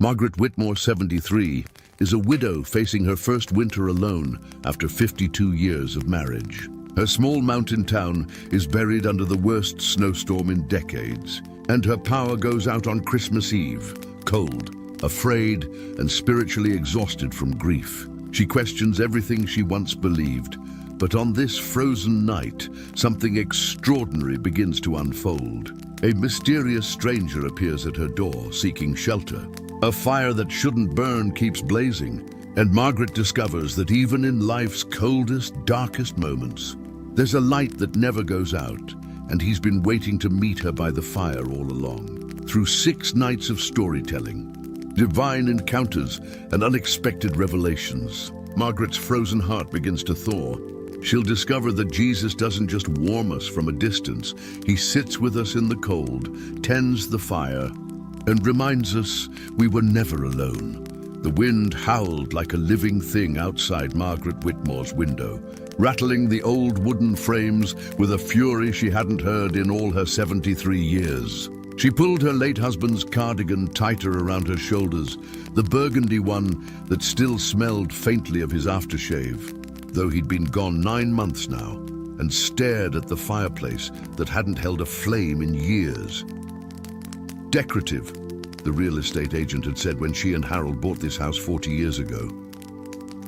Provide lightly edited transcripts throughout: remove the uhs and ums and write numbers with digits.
Margaret Whitmore, 73, is a widow facing her first winter alone after 52 years of marriage. Her small mountain town is buried under the worst snowstorm in decades, and her power goes out on Christmas Eve, cold, afraid, and spiritually exhausted from grief. She questions everything she once believed, but on this frozen night, something extraordinary begins to unfold. A mysterious stranger appears at her door, seeking shelter. A fire that shouldn't burn keeps blazing, and Margaret discovers that even in life's coldest, darkest moments, there's a light that never goes out, and he's been waiting to meet her by the fire all along. Through 6 nights of storytelling, divine encounters, and unexpected revelations, Margaret's frozen heart begins to thaw. She'll discover that Jesus doesn't just warm us from a distance. He sits with us in the cold, tends the fire, and reminds us we were never alone. The wind howled like a living thing outside Margaret Whitmore's window, rattling the old wooden frames with a fury she hadn't heard in all her 73 years. She pulled her late husband's cardigan tighter around her shoulders, the burgundy one that still smelled faintly of his aftershave, though he'd been gone 9 months now, and stared at the fireplace that hadn't held a flame in years. Decorative, the real estate agent had said when she and Harold bought this house 40 years ago.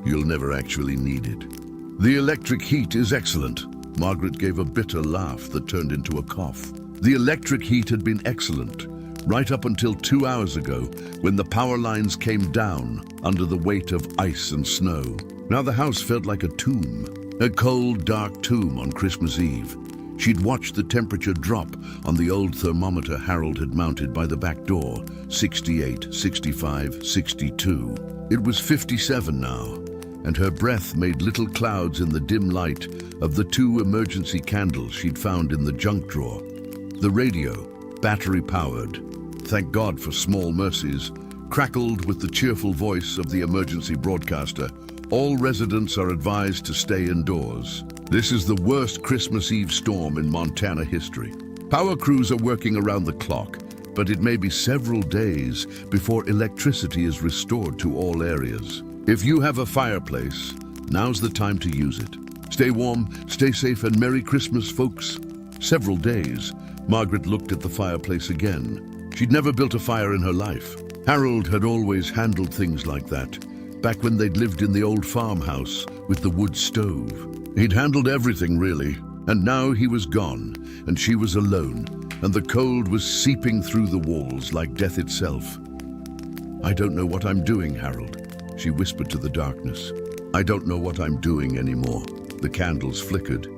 You'll never actually need it. The electric heat is excellent. Margaret gave a bitter laugh that turned into a cough. The electric heat had been excellent, right up until 2 hours ago, when the power lines came down under the weight of ice and snow. Now the house felt like a tomb, a cold, dark tomb on Christmas Eve. She'd watched the temperature drop on the old thermometer Harold had mounted by the back door, 68, 65, 62. It was 57 now, and her breath made little clouds in the dim light of the 2 emergency candles she'd found in the junk drawer. The radio, battery-powered, thank God for small mercies, crackled with the cheerful voice of the emergency broadcaster. All residents are advised to stay indoors. This is the worst Christmas Eve storm in Montana history. Power crews are working around the clock, but it may be several days before electricity is restored to all areas. If you have a fireplace, now's the time to use it. Stay warm, stay safe, and Merry Christmas, folks. Several days, Margaret looked at the fireplace again. She'd never built a fire in her life. Harold had always handled things like that, back when they'd lived in the old farmhouse with the wood stove. He'd handled everything, really, and now he was gone, and she was alone, and the cold was seeping through the walls like death itself. "I don't know what I'm doing, Harold," she whispered to the darkness. "I don't know what I'm doing anymore." The candles flickered.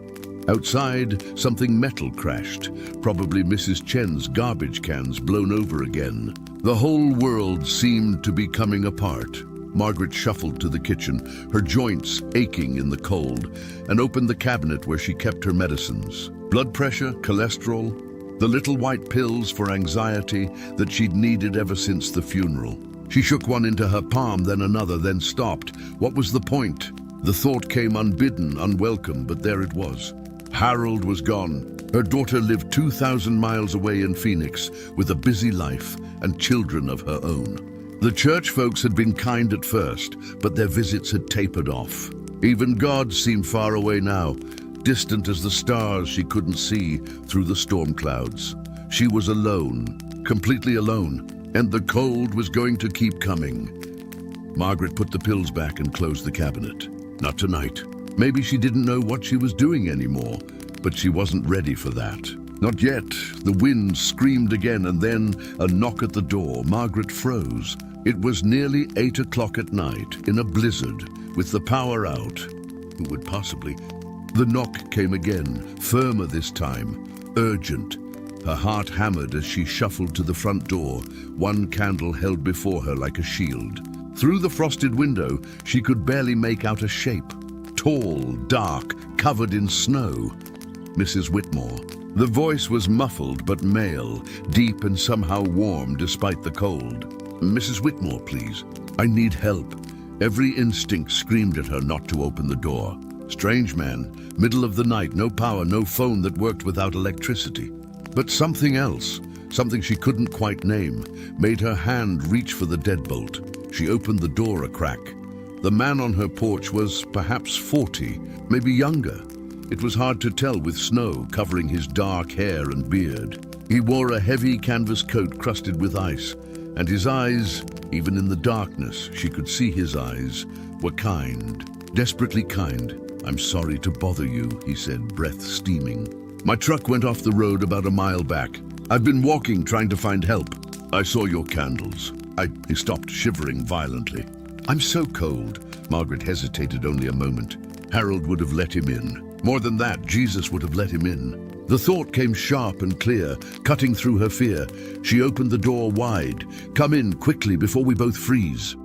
Outside, something metal crashed, probably Mrs. Chen's garbage cans blown over again. The whole world seemed to be coming apart. Margaret shuffled to the kitchen, her joints aching in the cold, and opened the cabinet where she kept her medicines. Blood pressure, cholesterol, the little white pills for anxiety that she'd needed ever since the funeral. She shook one into her palm, then another, then stopped. What was the point? The thought came unbidden, unwelcome, but there it was. Harold was gone. Her daughter lived 2,000 miles away in Phoenix with a busy life and children of her own. The church folks had been kind at first, but their visits had tapered off. Even God seemed far away now, distant as the stars she couldn't see through the storm clouds. She was alone, completely alone, and the cold was going to keep coming. Margaret put the pills back and closed the cabinet. Not tonight. Maybe she didn't know what she was doing anymore, but she wasn't ready for that. Not yet. The wind screamed again, and then a knock at the door. Margaret froze. It was nearly 8 o'clock at night, in a blizzard, with the power out. Who would possibly? The knock came again, firmer this time, urgent. Her heart hammered as she shuffled to the front door, one candle held before her like a shield. Through the frosted window, she could barely make out a shape. Tall, dark, covered in snow. Mrs. Whitmore. The voice was muffled but male, deep and somehow warm despite the cold. "Mrs. Whitmore, please. I need help." Every instinct screamed at her not to open the door. Strange man, middle of the night, no power, no phone that worked without electricity. But something else, something she couldn't quite name, made her hand reach for the deadbolt. She opened the door a crack. The man on her porch was perhaps 40, maybe younger. It was hard to tell with snow covering his dark hair and beard. He wore a heavy canvas coat crusted with ice, and his eyes, even in the darkness, she could see his eyes, were kind, desperately kind. "I'm sorry to bother you," he said, breath steaming. "My truck went off the road about a mile back. I've been walking trying to find help. I saw your candles." He stopped, shivering violently. "I'm so cold." Margaret hesitated only a moment. Harold would have let him in. More than that, Jesus would have let him in. The thought came sharp and clear, cutting through her fear. She opened the door wide. "Come in quickly before we both freeze."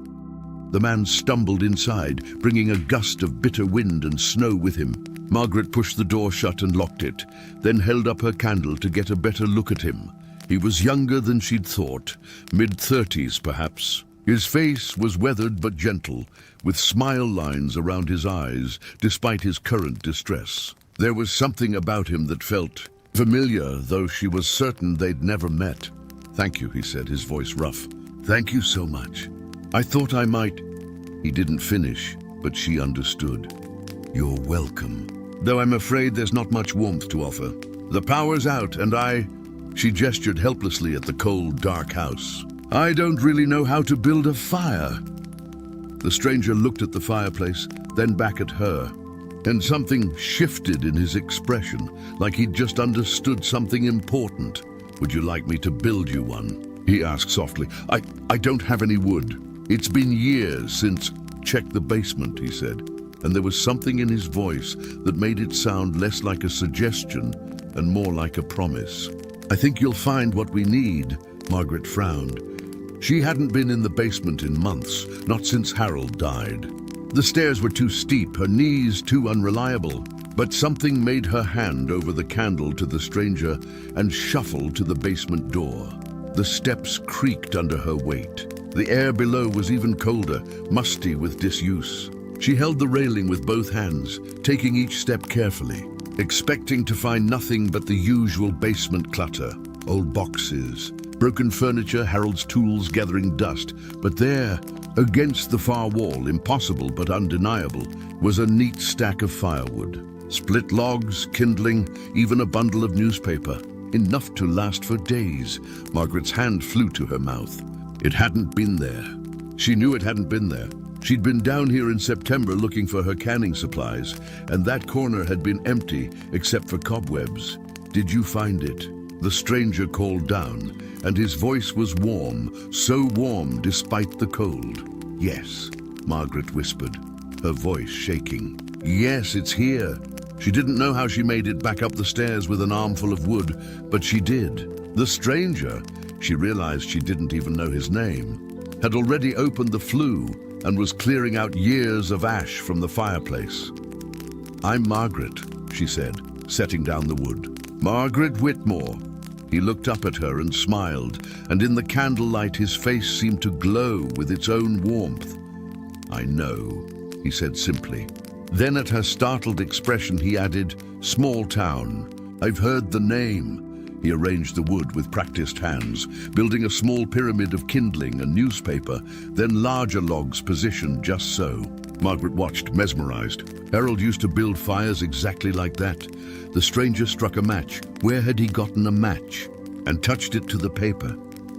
The man stumbled inside, bringing a gust of bitter wind and snow with him. Margaret pushed the door shut and locked it, then held up her candle to get a better look at him. He was younger than she'd thought, mid-30s perhaps. His face was weathered but gentle, with smile lines around his eyes, despite his current distress. There was something about him that felt familiar, though she was certain they'd never met. "Thank you," he said, his voice rough. "Thank you so much. I thought I might—" He didn't finish, but she understood. "You're welcome. Though I'm afraid there's not much warmth to offer. The power's out, and She gestured helplessly at the cold, dark house. "I don't really know how to build a fire." The stranger looked at the fireplace, then back at her, and something shifted in his expression, like he'd just understood something important. "Would you like me to build you one?" he asked softly. I don't have any wood. It's been years since—" "Check the basement," he said, and there was something in his voice that made it sound less like a suggestion and more like a promise. "I think you'll find what we need," Margaret frowned. She hadn't been in the basement in months, not since Harold died. The stairs were too steep, her knees too unreliable, but something made her hand over the candle to the stranger and shuffle to the basement door. The steps creaked under her weight. The air below was even colder, musty with disuse. She held the railing with both hands, taking each step carefully, expecting to find nothing but the usual basement clutter. Old boxes, broken furniture, Harold's tools gathering dust. But there, against the far wall, impossible but undeniable, was a neat stack of firewood. Split logs, kindling, even a bundle of newspaper. Enough to last for days. Margaret's hand flew to her mouth. It hadn't been there. She knew it hadn't been there. She'd been down here in September looking for her canning supplies, and that corner had been empty except for cobwebs. "Did you find it?" The stranger called down, and his voice was warm, so warm despite the cold. "Yes," Margaret whispered, her voice shaking. "Yes, it's here." She didn't know how she made it back up the stairs with an armful of wood, but she did. The stranger, she realized she didn't even know his name, had already opened the flue and was clearing out years of ash from the fireplace. "I'm Margaret," she said, setting down the wood. "Margaret Whitmore." He looked up at her and smiled, and in the candlelight his face seemed to glow with its own warmth. "I know," he said simply. Then at her startled expression he added, "Small town. I've heard the name." He arranged the wood with practiced hands, building a small pyramid of kindling and newspaper, then larger logs positioned just so. Margaret watched, mesmerized. Harold used to build fires exactly like that. The stranger struck a match. Where had he gotten a match? And touched it to the paper.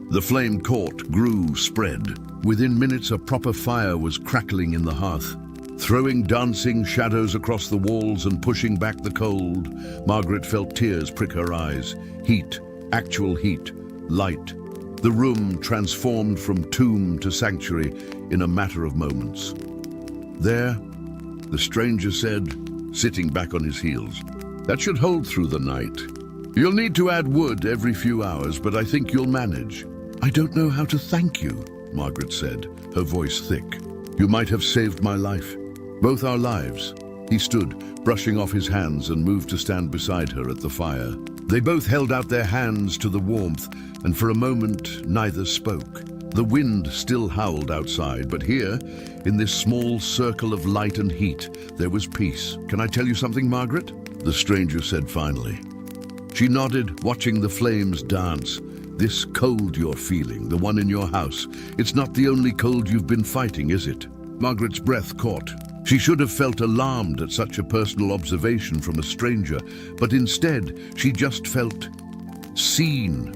The flame caught, grew, spread. Within minutes, a proper fire was crackling in the hearth. Throwing dancing shadows across the walls and pushing back the cold, Margaret felt tears prick her eyes. Heat, actual heat, light. The room transformed from tomb to sanctuary in a matter of moments. "There," the stranger said, sitting back on his heels. "That should hold through the night. You'll need to add wood every few hours, but I think you'll manage." "I don't know how to thank you," Margaret said, her voice thick. "You might have saved my life. Both our lives." He stood, brushing off his hands, and moved to stand beside her at the fire. They both held out their hands to the warmth, and for a moment neither spoke. The wind still howled outside, but here, in this small circle of light and heat, there was peace. "Can I tell you something, Margaret?" the stranger said finally. She nodded, watching the flames dance. This cold you're feeling, the one in your house, it's not the only cold you've been fighting, is it? Margaret's breath caught. She should have felt alarmed at such a personal observation from a stranger, but instead she just felt seen,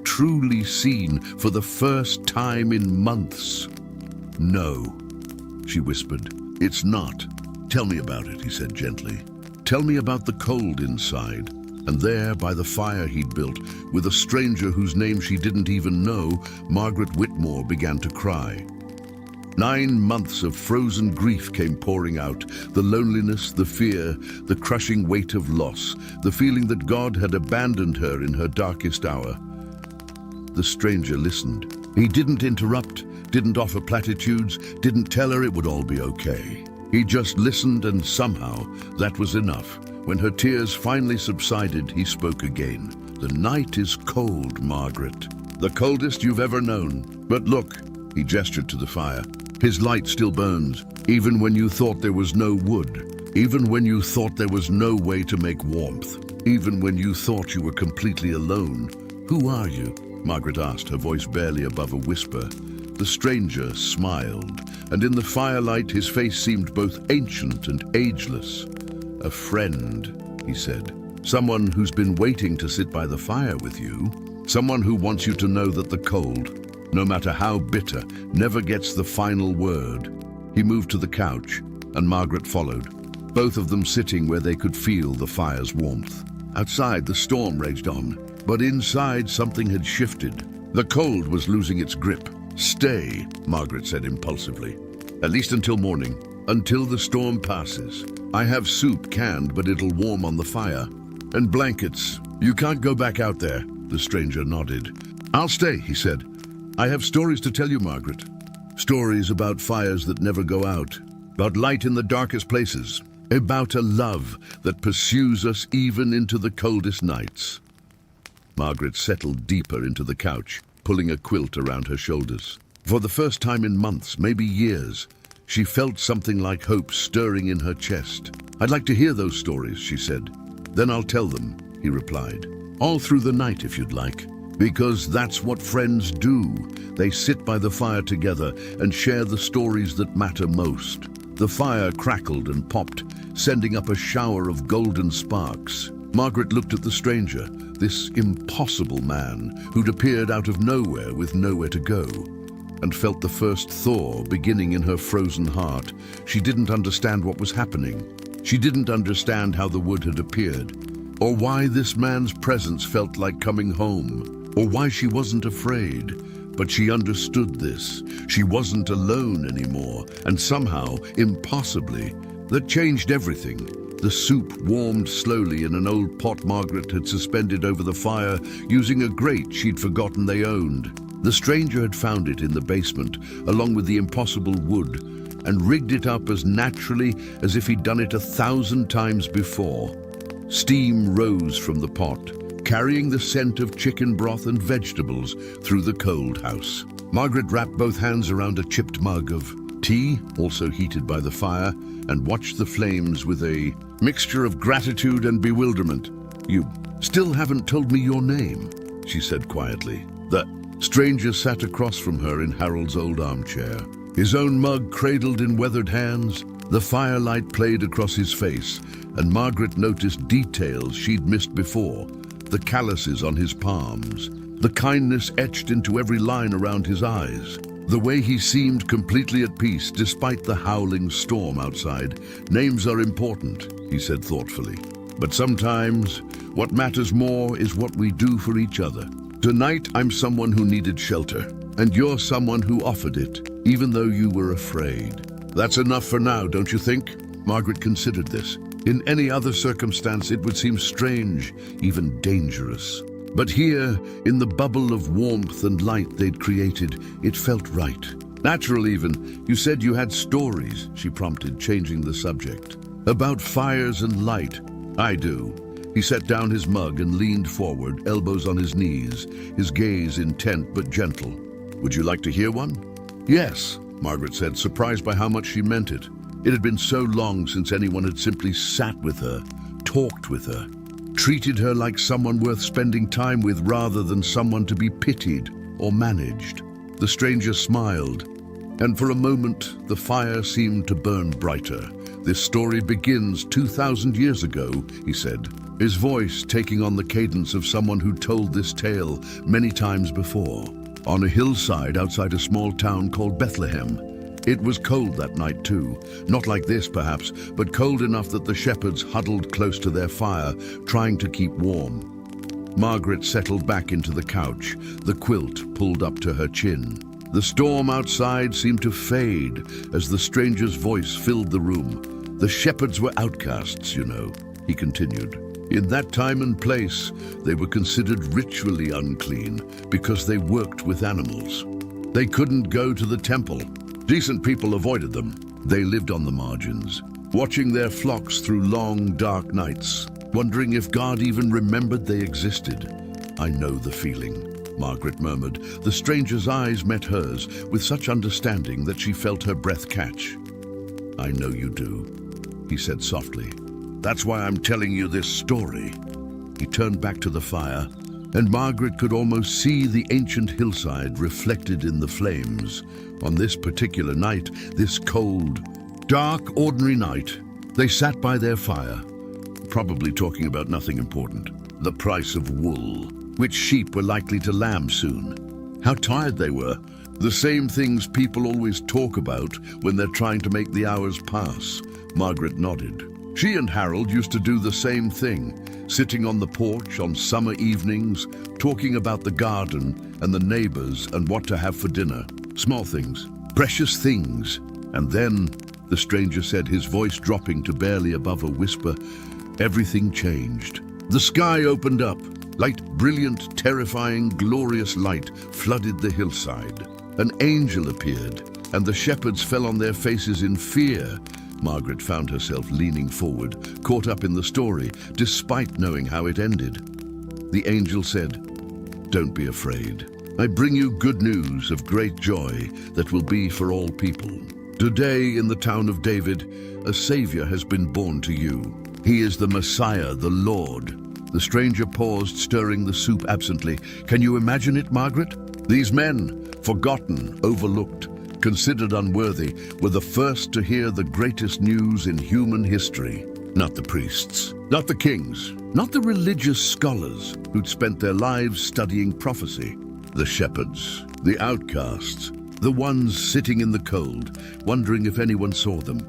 truly seen for the first time in months. "No," she whispered. "It's not." "Tell me about it," he said gently. "Tell me about the cold inside." And there, by the fire he'd built, with a stranger whose name she didn't even know, Margaret Whitmore began to cry. 9 months of frozen grief came pouring out, the loneliness, the fear, the crushing weight of loss, the feeling that God had abandoned her in her darkest hour. The stranger listened. He didn't interrupt, didn't offer platitudes, didn't tell her it would all be okay. He just listened, and somehow that was enough. When her tears finally subsided, he spoke again. "The night is cold, Margaret. The coldest you've ever known. But look," he gestured to the fire. "His light still burns, even when you thought there was no wood, even when you thought there was no way to make warmth, even when you thought you were completely alone." "Who are you?" Margaret asked, her voice barely above a whisper. The stranger smiled, and in the firelight his face seemed both ancient and ageless. "A friend," he said. "Someone who's been waiting to sit by the fire with you. Someone who wants you to know that the cold, no matter how bitter, never gets the final word." He moved to the couch, and Margaret followed, both of them sitting where they could feel the fire's warmth. Outside, the storm raged on, but inside something had shifted. The cold was losing its grip. "Stay," Margaret said impulsively. "At least until morning, until the storm passes. I have soup canned, but it'll warm on the fire. And blankets. You can't go back out there." The stranger nodded. "I'll stay," he said. "I have stories to tell you, Margaret. Stories about fires that never go out, about light in the darkest places, about a love that pursues us even into the coldest nights." Margaret settled deeper into the couch, pulling a quilt around her shoulders. For the first time in months, maybe years, she felt something like hope stirring in her chest. "I'd like to hear those stories," she said. "Then I'll tell them," he replied. "All through the night, if you'd like. Because that's what friends do. They sit by the fire together and share the stories that matter most." The fire crackled and popped, sending up a shower of golden sparks. Margaret looked at the stranger, this impossible man who'd appeared out of nowhere with nowhere to go, and felt the first thaw beginning in her frozen heart. She didn't understand what was happening. She didn't understand how the wood had appeared, or why this man's presence felt like coming home, or why she wasn't afraid. But she understood this. She wasn't alone anymore, and somehow, impossibly, that changed everything. The soup warmed slowly in an old pot Margaret had suspended over the fire using a grate she'd forgotten they owned. The stranger had found it in the basement, along with the impossible wood, and rigged it up as naturally as if he'd done it 1,000 times before. Steam rose from the pot, carrying the scent of chicken broth and vegetables through the cold house. Margaret wrapped both hands around a chipped mug of tea, also heated by the fire, and watched the flames with a mixture of gratitude and bewilderment. "You still haven't told me your name," she said quietly. The stranger sat across from her in Harold's old armchair, his own mug cradled in weathered hands. The firelight played across his face, and Margaret noticed details she'd missed before. The calluses on his palms, the kindness etched into every line around his eyes, the way he seemed completely at peace despite the howling storm outside. "Names are important," he said thoughtfully, "but sometimes what matters more is what we do for each other. Tonight I'm someone who needed shelter, and you're someone who offered it, even though you were afraid. That's enough for now, don't you think?" Margaret considered this. In any other circumstance it would seem strange, even dangerous. But here, in the bubble of warmth and light they'd created, it felt right. "Natural even. You said you had stories," she prompted, changing the subject. "About fires and light." "I do." He set down his mug and leaned forward, elbows on his knees, his gaze intent but gentle. "Would you like to hear one?" "Yes," Margaret said, surprised by how much she meant it. It had been so long since anyone had simply sat with her, talked with her. treated her like someone worth spending time with rather than someone to be pitied or managed. The stranger smiled, and for a moment the fire seemed to burn brighter. "This story begins 2,000 years ago," he said, his voice taking on the cadence of someone who told this tale many times before. "On a hillside outside a small town called Bethlehem. It was cold that night too, not like this perhaps, but cold enough that the shepherds huddled close to their fire, trying to keep warm." Margaret settled back into the couch, the quilt pulled up to her chin. The storm outside seemed to fade as the stranger's voice filled the room. "The shepherds were outcasts, you know," he continued. "In that time and place, they were considered ritually unclean because they worked with animals. They couldn't go to the temple. Decent people avoided them. They lived on the margins, watching their flocks through long, dark nights, wondering if God even remembered they existed." "I know the feeling," Margaret murmured. The stranger's eyes met hers with such understanding that she felt her breath catch. "I know you do," he said softly. "That's why I'm telling you this story." He turned back to the fire, and Margaret could almost see the ancient hillside reflected in the flames. On this particular night, this cold, dark, ordinary night, they sat by their fire, probably talking about nothing important. The price of wool, which sheep were likely to lamb soon, how tired they were, the same things people always talk about when they're trying to make the hours pass. Margaret nodded. She and Harold used to do the same thing, sitting on the porch on summer evenings, talking about the garden and the neighbors and what to have for dinner. Small things, precious things. And then, the stranger said, his voice dropping to barely above a whisper, everything changed. The sky opened up. Light, brilliant, terrifying, glorious light flooded the hillside. An angel appeared, and the shepherds fell on their faces in fear. Margaret found herself leaning forward, caught up in the story, despite knowing how it ended. The angel said, "Don't be afraid. I bring you good news of great joy that will be for all people. Today in the town of David, a Savior has been born to you. He is the Messiah, the Lord." The stranger paused, stirring the soup absently. "Can you imagine it, Margaret? These men, forgotten, overlooked, considered unworthy, were the first to hear the greatest news in human history. Not the priests, not the kings, not the religious scholars who'd spent their lives studying prophecy. The shepherds, the outcasts, the ones sitting in the cold, wondering if anyone saw them."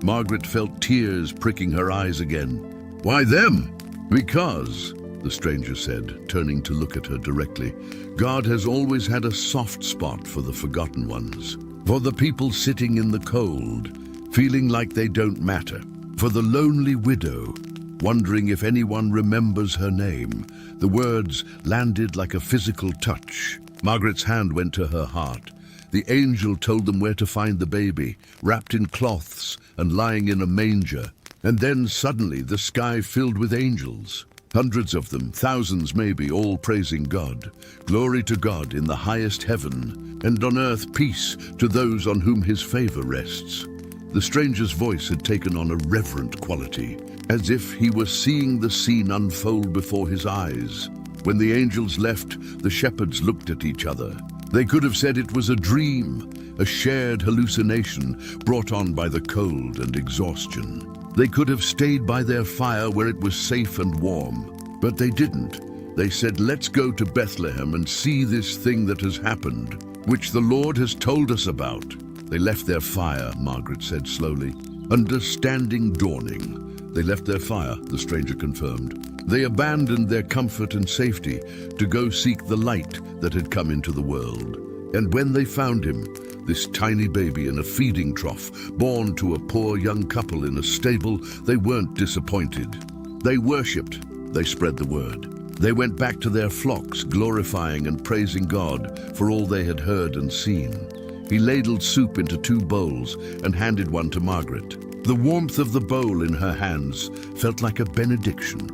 Margaret felt tears pricking her eyes again. "Why them?" "Because," the stranger said, turning to look at her directly, "God has always had a soft spot for the forgotten ones, for the people sitting in the cold, feeling like they don't matter, for the lonely widow, wondering if anyone remembers her name." The words landed like a physical touch. Margaret's hand went to her heart. The angel told them where to find the baby, wrapped in cloths and lying in a manger. And then suddenly the sky filled with angels. Hundreds of them, thousands maybe, all praising God. Glory to God in the highest heaven, and on earth peace to those on whom his favor rests. The stranger's voice had taken on a reverent quality, as if he were seeing the scene unfold before his eyes. When the angels left, the shepherds looked at each other. They could have said it was a dream, a shared hallucination brought on by the cold and exhaustion. They could have stayed by their fire where it was safe and warm, but they didn't. They said, "Let's go to Bethlehem and see this thing that has happened, which the Lord has told us about." They left their fire, Margaret said slowly. Understanding dawning. They left their fire, the stranger confirmed. They abandoned their comfort and safety to go seek the light that had come into the world. And when they found him, this tiny baby in a feeding trough, born to a poor young couple in a stable, they weren't disappointed. They worshipped. They spread the word. They went back to their flocks, glorifying and praising God for all they had heard and seen. He ladled soup into 2 bowls and handed one to Margaret. The warmth of the bowl in her hands felt like a benediction.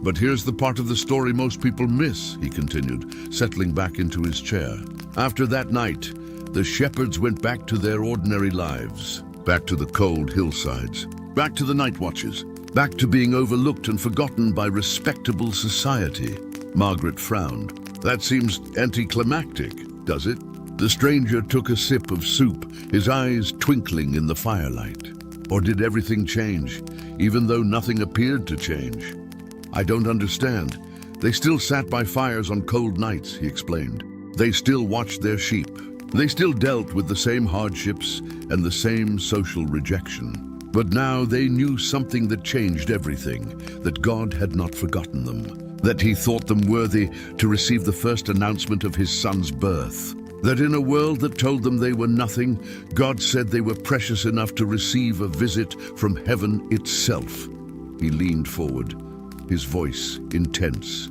"But here's the part of the story most people miss," he continued, settling back into his chair. "After that night, the shepherds went back to their ordinary lives, back to the cold hillsides, back to the night watches, Back to being overlooked and forgotten by respectable society. Margaret frowned. That seems anticlimactic, does it? The stranger took a sip of soup, his eyes twinkling in the firelight. Or did everything change, even though nothing appeared to change? I don't understand. They still sat by fires on cold nights, he explained. They still watched their sheep. They still dealt with the same hardships and the same social rejection. But now they knew something that changed everything, that God had not forgotten them, that he thought them worthy to receive the first announcement of his son's birth, that in a world that told them they were nothing, God said they were precious enough to receive a visit from heaven itself. He leaned forward, his voice intense.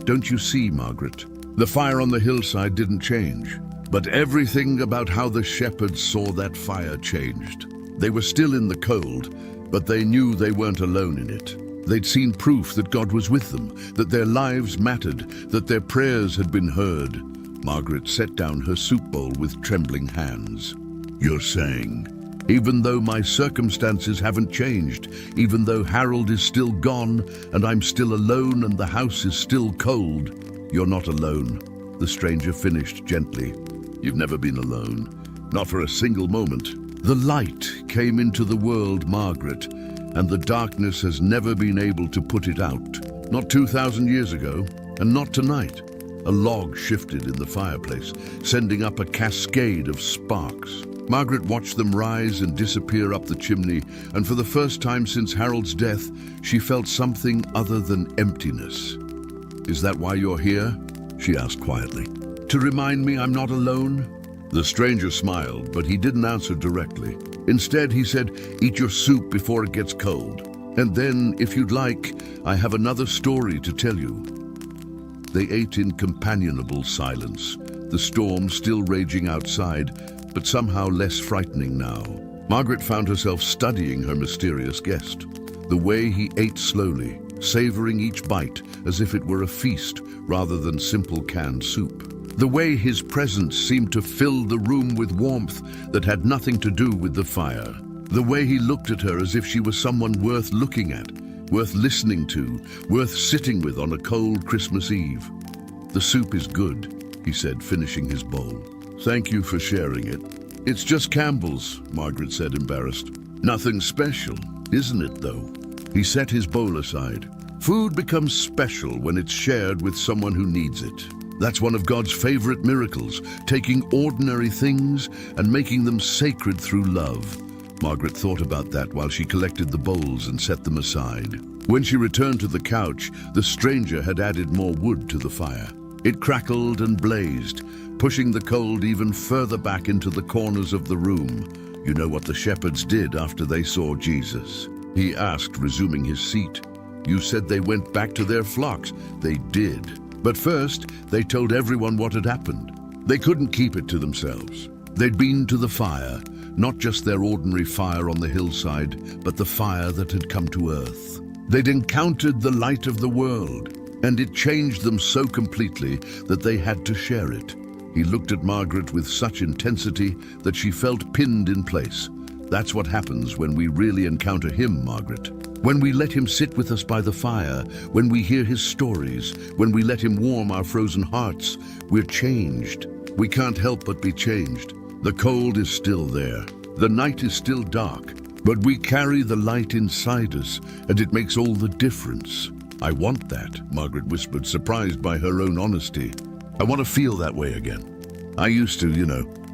Don't you see, Margaret? The fire on the hillside didn't change, but everything about how the shepherds saw that fire changed. They were still in the cold, but they knew they weren't alone in it. They'd seen proof that God was with them, that their lives mattered, that their prayers had been heard. Margaret set down her soup bowl with trembling hands. You're saying, even though my circumstances haven't changed, even though Harold is still gone, and I'm still alone and the house is still cold, you're not alone, the stranger finished gently. You've never been alone, not for a single moment. The light came into the world, Margaret, and the darkness has never been able to put it out. Not 2,000 years ago, and not tonight. A log shifted in the fireplace, sending up a cascade of sparks. Margaret watched them rise and disappear up the chimney, and for the first time since Harold's death, she felt something other than emptiness. Is that why you're here? She asked quietly. To remind me I'm not alone? The stranger smiled, but he didn't answer directly. Instead, he said, eat your soup before it gets cold. And then, if you'd like, I have another story to tell you. They ate in companionable silence, the storm still raging outside, but somehow less frightening now. Margaret found herself studying her mysterious guest. The way he ate slowly, savoring each bite as if it were a feast rather than simple canned soup. The way his presence seemed to fill the room with warmth that had nothing to do with the fire. The way he looked at her as if she was someone worth looking at, worth listening to, worth sitting with on a cold Christmas Eve. The soup is good, he said, finishing his bowl. Thank you for sharing it. It's just Campbell's, Margaret said, embarrassed. Nothing special, isn't it, though? He set his bowl aside. Food becomes special when it's shared with someone who needs it. That's one of God's favorite miracles, taking ordinary things and making them sacred through love. Margaret thought about that while she collected the bowls and set them aside. When she returned to the couch, the stranger had added more wood to the fire. It crackled and blazed, pushing the cold even further back into the corners of the room. You know what the shepherds did after they saw Jesus? He asked, resuming his seat. You said they went back to their flocks. They did. But first, they told everyone what had happened. They couldn't keep it to themselves. They'd been to the fire, not just their ordinary fire on the hillside, but the fire that had come to earth. They'd encountered the light of the world, and it changed them so completely that they had to share it. He looked at Margaret with such intensity that she felt pinned in place. That's what happens when we really encounter him, Margaret. When we let him sit with us by the fire, when we hear his stories, when we let him warm our frozen hearts, we're changed. We can't help but be changed. The cold is still there. The night is still dark. But we carry the light inside us, and it makes all the difference. I want that, Margaret whispered, surprised by her own honesty. I want to feel that way again. I used to,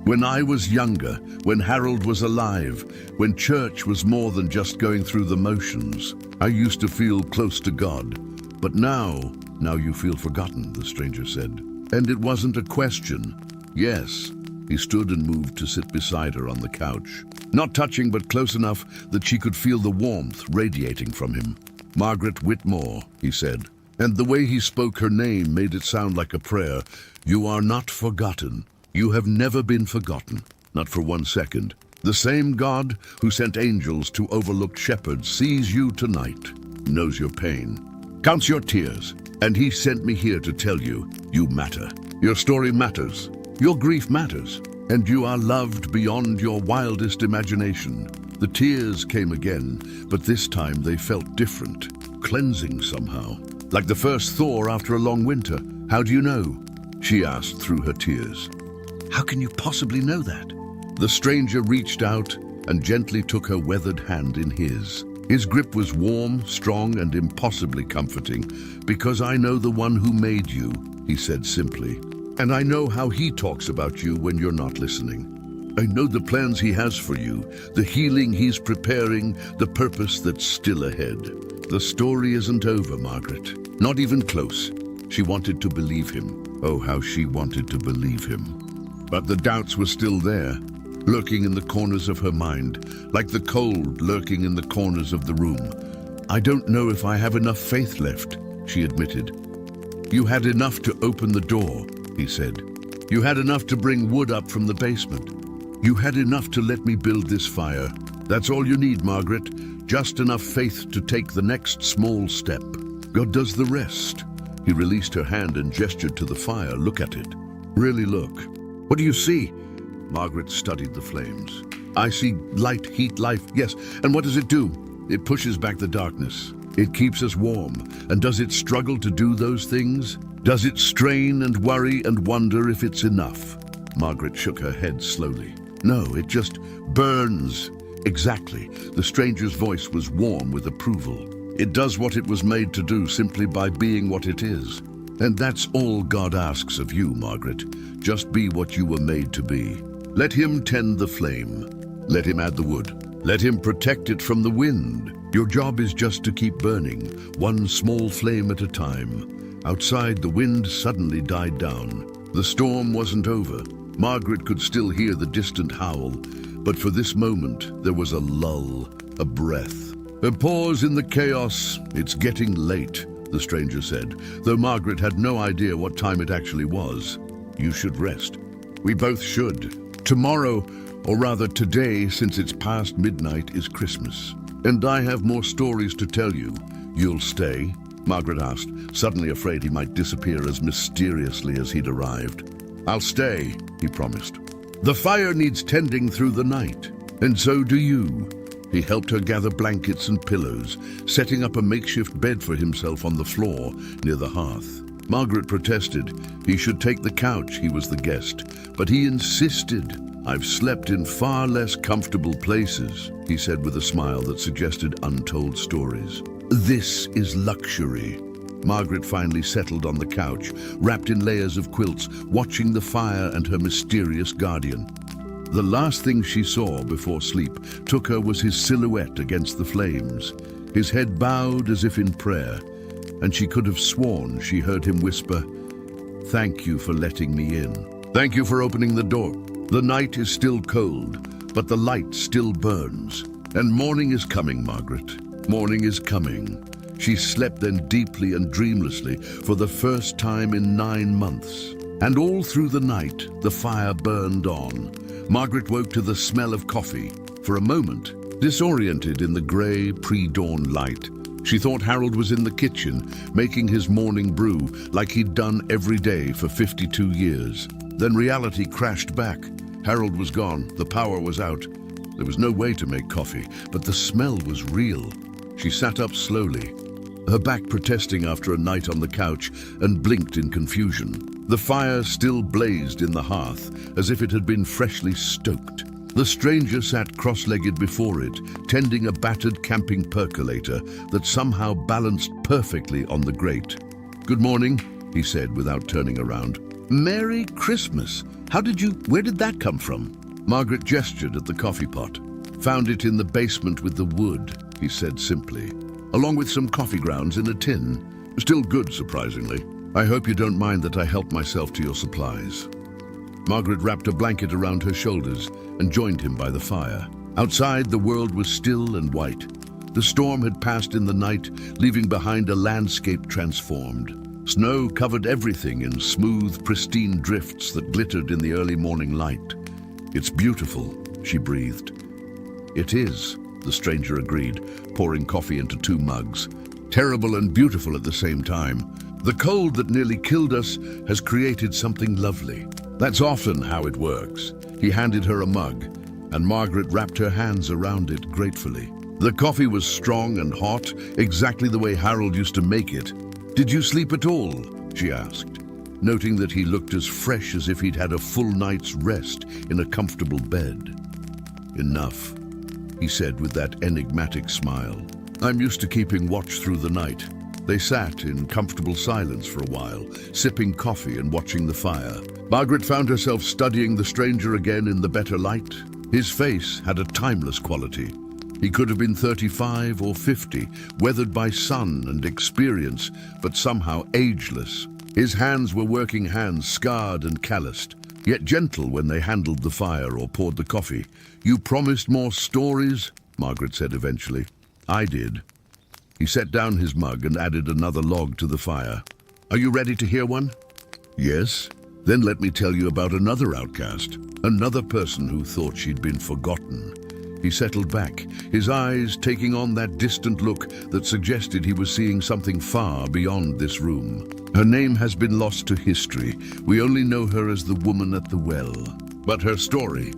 when I was younger, when Harold was alive, when church was more than just going through the motions. I used to feel close to God. But now you feel forgotten, the stranger said. And it wasn't a question. Yes. He stood and moved to sit beside her on the couch. Not touching, but close enough that she could feel the warmth radiating from him. Margaret Whitmore, he said. And the way he spoke her name made it sound like a prayer. You are not forgotten. You have never been forgotten, not for 1 second. The same God who sent angels to overlooked shepherds sees you tonight, knows your pain, counts your tears, and he sent me here to tell you, you matter. Your story matters, your grief matters, and you are loved beyond your wildest imagination. The tears came again, but this time they felt different, cleansing somehow. Like the first thaw after a long winter. How do you know? She asked through her tears. How can you possibly know that? The stranger reached out and gently took her weathered hand in his. His grip was warm, strong, and impossibly comforting. Because I know the one who made you, he said simply. And I know how he talks about you when you're not listening. I know the plans he has for you, the healing he's preparing, the purpose that's still ahead. The story isn't over, Margaret. Not even close. She wanted to believe him. Oh, how she wanted to believe him. But the doubts were still there, lurking in the corners of her mind, like the cold lurking in the corners of the room. I don't know if I have enough faith left, she admitted. You had enough to open the door, he said. You had enough to bring wood up from the basement. You had enough to let me build this fire. That's all you need, Margaret. Just enough faith to take the next small step. God does the rest. He released her hand and gestured to the fire. Look at it. Really look. What do you see? Margaret studied the flames. I see light, heat, life. Yes, and what does it do? It pushes back the darkness. It keeps us warm. And does it struggle to do those things? Does it strain and worry and wonder if it's enough? Margaret shook her head slowly. No, it just burns. Exactly. The stranger's voice was warm with approval. It does what it was made to do simply by being what it is. And that's all God asks of you, Margaret. Just be what you were made to be. Let him tend the flame. Let him add the wood. Let him protect it from the wind. Your job is just to keep burning, one small flame at a time. Outside, the wind suddenly died down. The storm wasn't over. Margaret could still hear the distant howl, but for this moment there was a lull, a breath. A pause in the chaos. It's getting late, the stranger said, though Margaret had no idea what time it actually was. You should rest. We both should. Tomorrow, or rather today, since it's past midnight, is Christmas. And I have more stories to tell you. You'll stay? Margaret asked, suddenly afraid he might disappear as mysteriously as he'd arrived. I'll stay, he promised. The fire needs tending through the night, and so do you. He helped her gather blankets and pillows, setting up a makeshift bed for himself on the floor near the hearth. Margaret protested. He should take the couch, he was the guest, but he insisted. I've slept in far less comfortable places, he said with a smile that suggested untold stories. This is luxury. Margaret finally settled on the couch, wrapped in layers of quilts, watching the fire and her mysterious guardian. The last thing she saw before sleep took her was his silhouette against the flames, his head bowed as if in prayer, and she could have sworn she heard him whisper, "Thank you for letting me in. Thank you for opening the door. The night is still cold, but the light still burns. And morning is coming, Margaret. Morning is coming." She slept then deeply and dreamlessly for the first time in 9 months. And all through the night, the fire burned on. Margaret woke to the smell of coffee. For a moment, disoriented in the grey, pre-dawn light, she thought Harold was in the kitchen, making his morning brew like he'd done every day for 52 years. Then reality crashed back. Harold was gone, the power was out. There was no way to make coffee, but the smell was real. She sat up slowly, her back protesting after a night on the couch, and blinked in confusion. The fire still blazed in the hearth, as if it had been freshly stoked. The stranger sat cross-legged before it, tending a battered camping percolator that somehow balanced perfectly on the grate. "Good morning," he said without turning around. "Merry Christmas. Where did that come from?" Margaret gestured at the coffee pot. "Found it in the basement with the wood," he said simply, "along with some coffee grounds in a tin. Still good, surprisingly. I hope you don't mind that I helped myself to your supplies." Margaret wrapped a blanket around her shoulders and joined him by the fire. Outside, the world was still and white. The storm had passed in the night, leaving behind a landscape transformed. Snow covered everything in smooth, pristine drifts that glittered in the early morning light. "It's beautiful," she breathed. "It is," the stranger agreed, pouring coffee into 2 mugs. "Terrible and beautiful at the same time. The cold that nearly killed us has created something lovely. That's often how it works." He handed her a mug. and Margaret wrapped her hands around it gratefully. The coffee was strong and hot, exactly the way Harold used to make it. "Did you sleep at all?" she asked, noting that he looked as fresh as if he'd had a full night's rest in a comfortable bed. "Enough," he said with that enigmatic smile. "I'm used to keeping watch through the night." They sat in comfortable silence for a while, sipping coffee and watching the fire. Margaret found herself studying the stranger again in the better light. His face had a timeless quality. He could have been 35 or 50, weathered by sun and experience, but somehow ageless. His hands were working hands, scarred and calloused, yet gentle when they handled the fire or poured the coffee. "You promised more stories," Margaret said eventually. "I did." He set down his mug and added another log to the fire. "Are you ready to hear one?" "Yes." "Then let me tell you about another outcast, another person who thought she'd been forgotten." He settled back, his eyes taking on that distant look that suggested he was seeing something far beyond this room. "Her name has been lost to history. We only know her as the woman at the well. But her story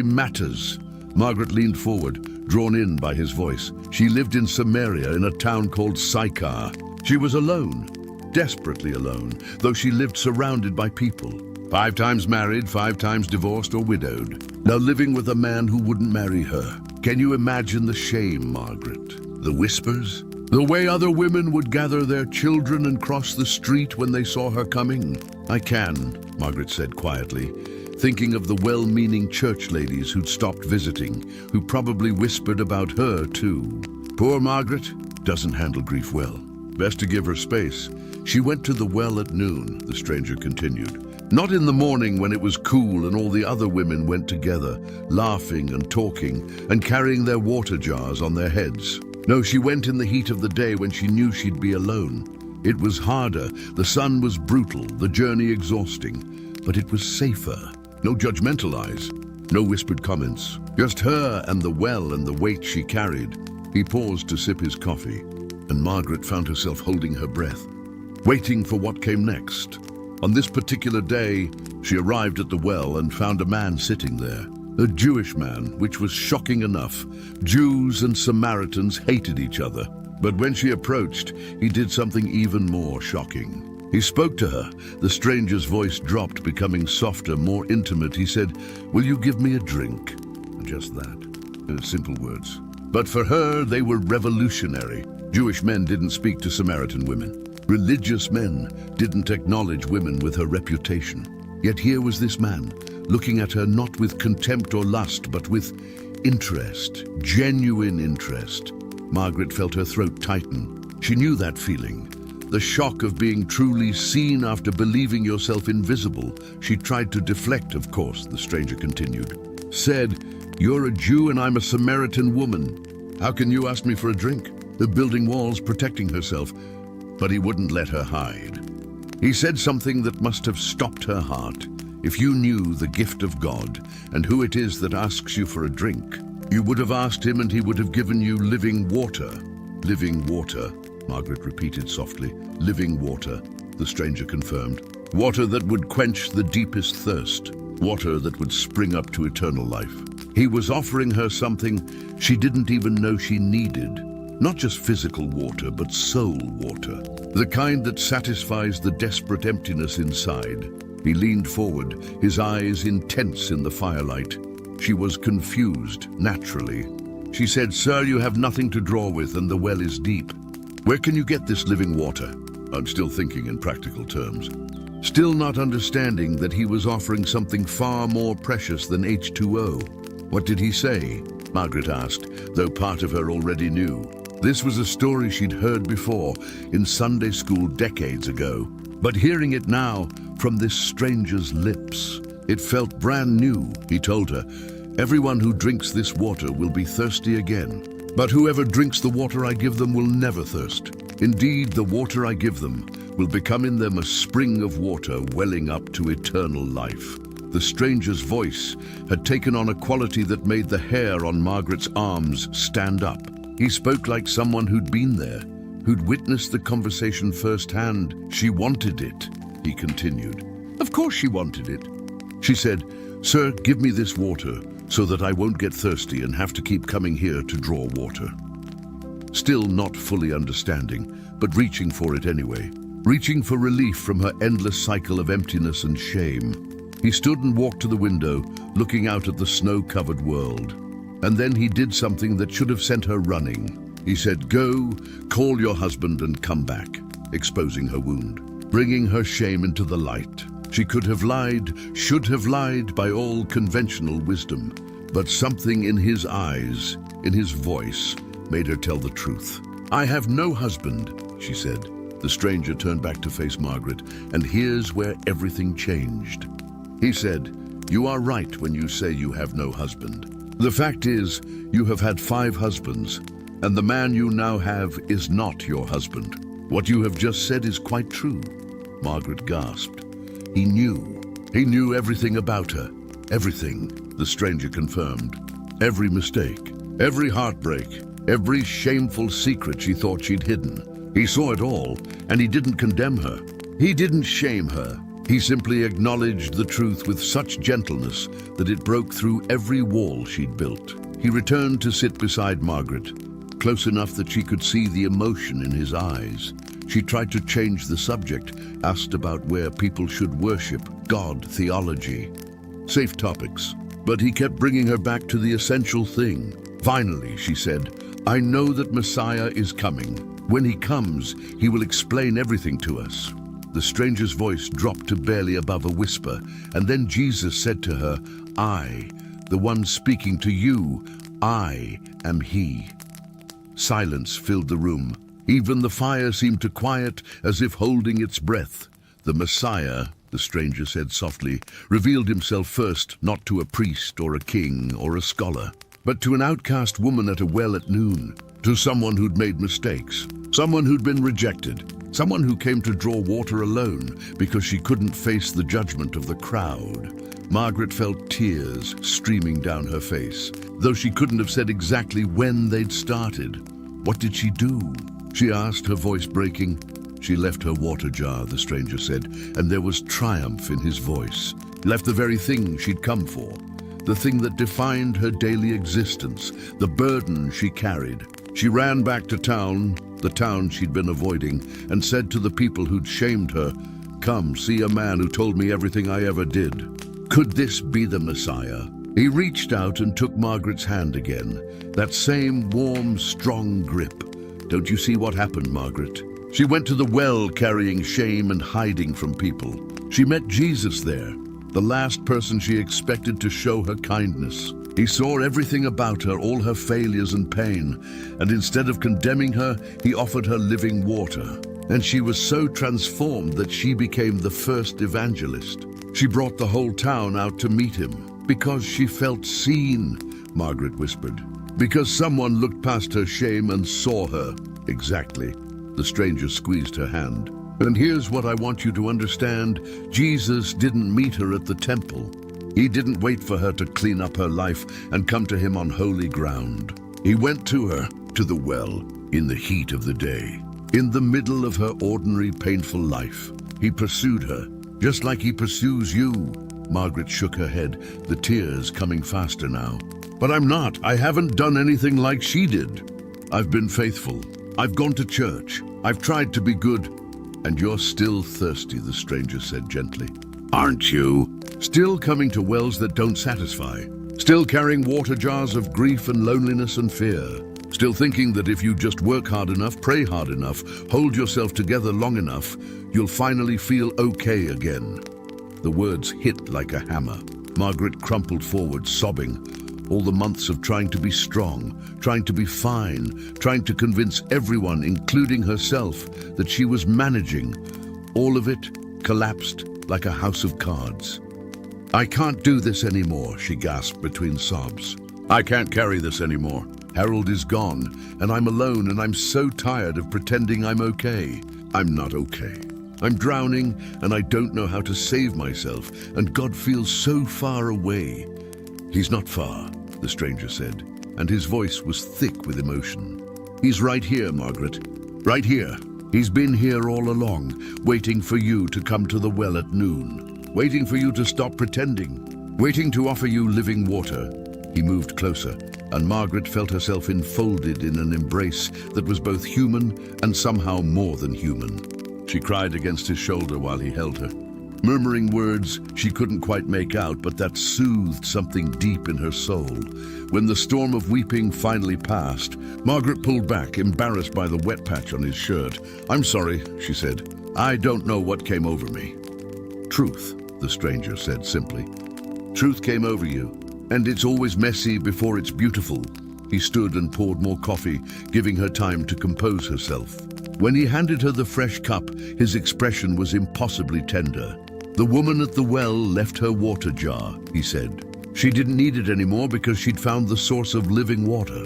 matters." Margaret leaned forward, drawn in by his voice. She lived in Samaria in a town called Sychar. She was alone, desperately alone, though she lived surrounded by people. 5 times married, 5 times divorced or widowed. Now living with a man who wouldn't marry her. Can you imagine the shame, Margaret? The whispers? The way other women would gather their children and cross the street when they saw her coming? "I can," Margaret said quietly, thinking of the well-meaning church ladies who'd stopped visiting, who probably whispered about her too. Poor Margaret doesn't handle grief well. Best to give her space. She went to the well at noon, the stranger continued. Not in the morning when it was cool and all the other women went together, laughing and talking and carrying their water jars on their heads. No, she went in the heat of the day when she knew she'd be alone. It was harder, the sun was brutal, the journey exhausting, but it was safer. No judgmental eyes, no whispered comments, just her and the well and the weight she carried. He paused to sip his coffee, and Margaret found herself holding her breath, waiting for what came next. On this particular day, she arrived at the well and found a man sitting there. A Jewish man, which was shocking enough. Jews and Samaritans hated each other. But when she approached, he did something even more shocking. He spoke to her. The stranger's voice dropped, becoming softer, more intimate. He said, "Will you give me a drink?" Just that. Simple words. But for her, they were revolutionary. Jewish men didn't speak to Samaritan women. Religious men didn't acknowledge women with her reputation. Yet here was this man, looking at her not with contempt or lust, but with interest, genuine interest. Margaret felt her throat tighten. She knew that feeling, the shock of being truly seen after believing yourself invisible. She tried to deflect, of course, the stranger continued. Said, "You're a Jew and I'm a Samaritan woman. How can you ask me for a drink?" The building walls protecting herself, but he wouldn't let her hide. He said something that must have stopped her heart. If you knew the gift of God and who it is that asks you for a drink, you would have asked him and he would have given you living water. Living water, Margaret repeated softly. Living water, the stranger confirmed. Water that would quench the deepest thirst. Water that would spring up to eternal life. He was offering her something she didn't even know she needed. Not just physical water, but soul water. The kind that satisfies the desperate emptiness inside. He leaned forward, his eyes intense in the firelight. She was confused, naturally. She said, "Sir, you have nothing to draw with and the well is deep. Where can you get this living water?" I'm still thinking in practical terms. Still not understanding that he was offering something far more precious than H2O. What did he say? Margaret asked, though part of her already knew. This was a story she'd heard before, in Sunday school decades ago. But hearing it now, from this stranger's lips, it felt brand new. He told her, "Everyone who drinks this water will be thirsty again. But whoever drinks the water I give them will never thirst. Indeed, the water I give them will become in them a spring of water welling up to eternal life." The stranger's voice had taken on a quality that made the hair on Margaret's arms stand up. He spoke like someone who'd been there, who'd witnessed the conversation firsthand. "She wanted it," he continued. "Of course she wanted it." She said, "Sir, give me this water. so that I won't get thirsty and have to keep coming here to draw water." Still not fully understanding, but reaching for it anyway, reaching for relief from her endless cycle of emptiness and shame. He stood and walked to the window, looking out at the snow-covered world. And then he did something that should have sent her running. He said, "Go, call your husband and come back," exposing her wound, bringing her shame into the light. She could have lied, should have lied by all conventional wisdom, but something in his eyes, in his voice, made her tell the truth. "I have no husband," she said. The stranger turned back to face Margaret, and here's where everything changed. He said, "You are right when you say you have no husband. The fact is, you have had 5 husbands, and the man you now have is not your husband. What you have just said is quite true." Margaret gasped. He knew everything about her. Everything, the stranger confirmed. Every mistake, every heartbreak, every shameful secret she thought she'd hidden. He saw it all, and he didn't condemn her. He didn't shame her. He simply acknowledged the truth with such gentleness that it broke through every wall she'd built. He returned to sit beside Margaret, close enough that she could see the emotion in his eyes. She tried to change the subject, asked about where people should worship, God, theology, safe topics. But he kept bringing her back to the essential thing. Finally, she said, "I know that Messiah is coming. When he comes, he will explain everything to us." The stranger's voice dropped to barely above a whisper, and then Jesus said to her, "I, the one speaking to you, I am he." Silence filled the room. Even the fire seemed to quiet, as if holding its breath. The Messiah, the stranger said softly, revealed himself first not to a priest or a king or a scholar, but to an outcast woman at a well at noon, to someone who'd made mistakes, someone who'd been rejected, someone who came to draw water alone because she couldn't face the judgment of the crowd. Margaret felt tears streaming down her face, though she couldn't have said exactly when they'd started. What did she do? She asked, her voice breaking. She left her water jar, the stranger said, and there was triumph in his voice. Left the very thing she'd come for, the thing that defined her daily existence, the burden she carried. She ran back to town, the town she'd been avoiding, and said to the people who'd shamed her, "Come, see a man who told me everything I ever did." Could this be the Messiah? He reached out and took Margaret's hand again, that same warm, strong grip. "Don't you see what happened, Margaret?" She went to the well carrying shame and hiding from people. She met Jesus there, the last person she expected to show her kindness. He saw everything about her, all her failures and pain, and instead of condemning her, he offered her living water. And she was so transformed that she became the first evangelist. She brought the whole town out to meet him, because she felt seen, Margaret whispered. Because someone looked past her shame and saw her. Exactly. The stranger squeezed her hand. And here's what I want you to understand. Jesus didn't meet her at the temple. He didn't wait for her to clean up her life and come to him on holy ground. He went to her, to the well, in the heat of the day. In the middle of her ordinary, painful life. He pursued her, just like he pursues you. Margaret shook her head, the tears coming faster now. "But I'm not. I haven't done anything like she did. I've been faithful. I've gone to church. I've tried to be good." "And you're still thirsty," the stranger said gently. "Aren't you? Still coming to wells that don't satisfy. Still carrying water jars of grief and loneliness and fear. Still thinking that if you just work hard enough, pray hard enough, hold yourself together long enough, you'll finally feel okay again." The words hit like a hammer. Margaret crumpled forward, sobbing. All the months of trying to be strong, trying to be fine, trying to convince everyone, including herself, that she was managing. All of it collapsed like a house of cards. "I can't do this anymore," she gasped between sobs. "I can't carry this anymore. Harold is gone, and I'm alone, and I'm so tired of pretending I'm okay. I'm not okay. I'm drowning, and I don't know how to save myself, and God feels so far away." "He's not far," the stranger said, and his voice was thick with emotion. "He's right here, Margaret. Right here. He's been here all along, waiting for you to come to the well at noon, waiting for you to stop pretending, waiting to offer you living water. He moved closer, and Margaret felt herself enfolded in an embrace that was both human and somehow more than human. She cried against his shoulder while he held her, murmuring words she couldn't quite make out, but that soothed something deep in her soul. When the storm of weeping finally passed, Margaret pulled back, embarrassed by the wet patch on his shirt. "I'm sorry," she said. "I don't know what came over me." "Truth," the stranger said simply. "Truth came over you, and it's always messy before it's beautiful." He stood and poured more coffee, giving her time to compose herself. When he handed her the fresh cup, his expression was impossibly tender. "The woman at the well left her water jar," he said. "She didn't need it anymore because she'd found the source of living water."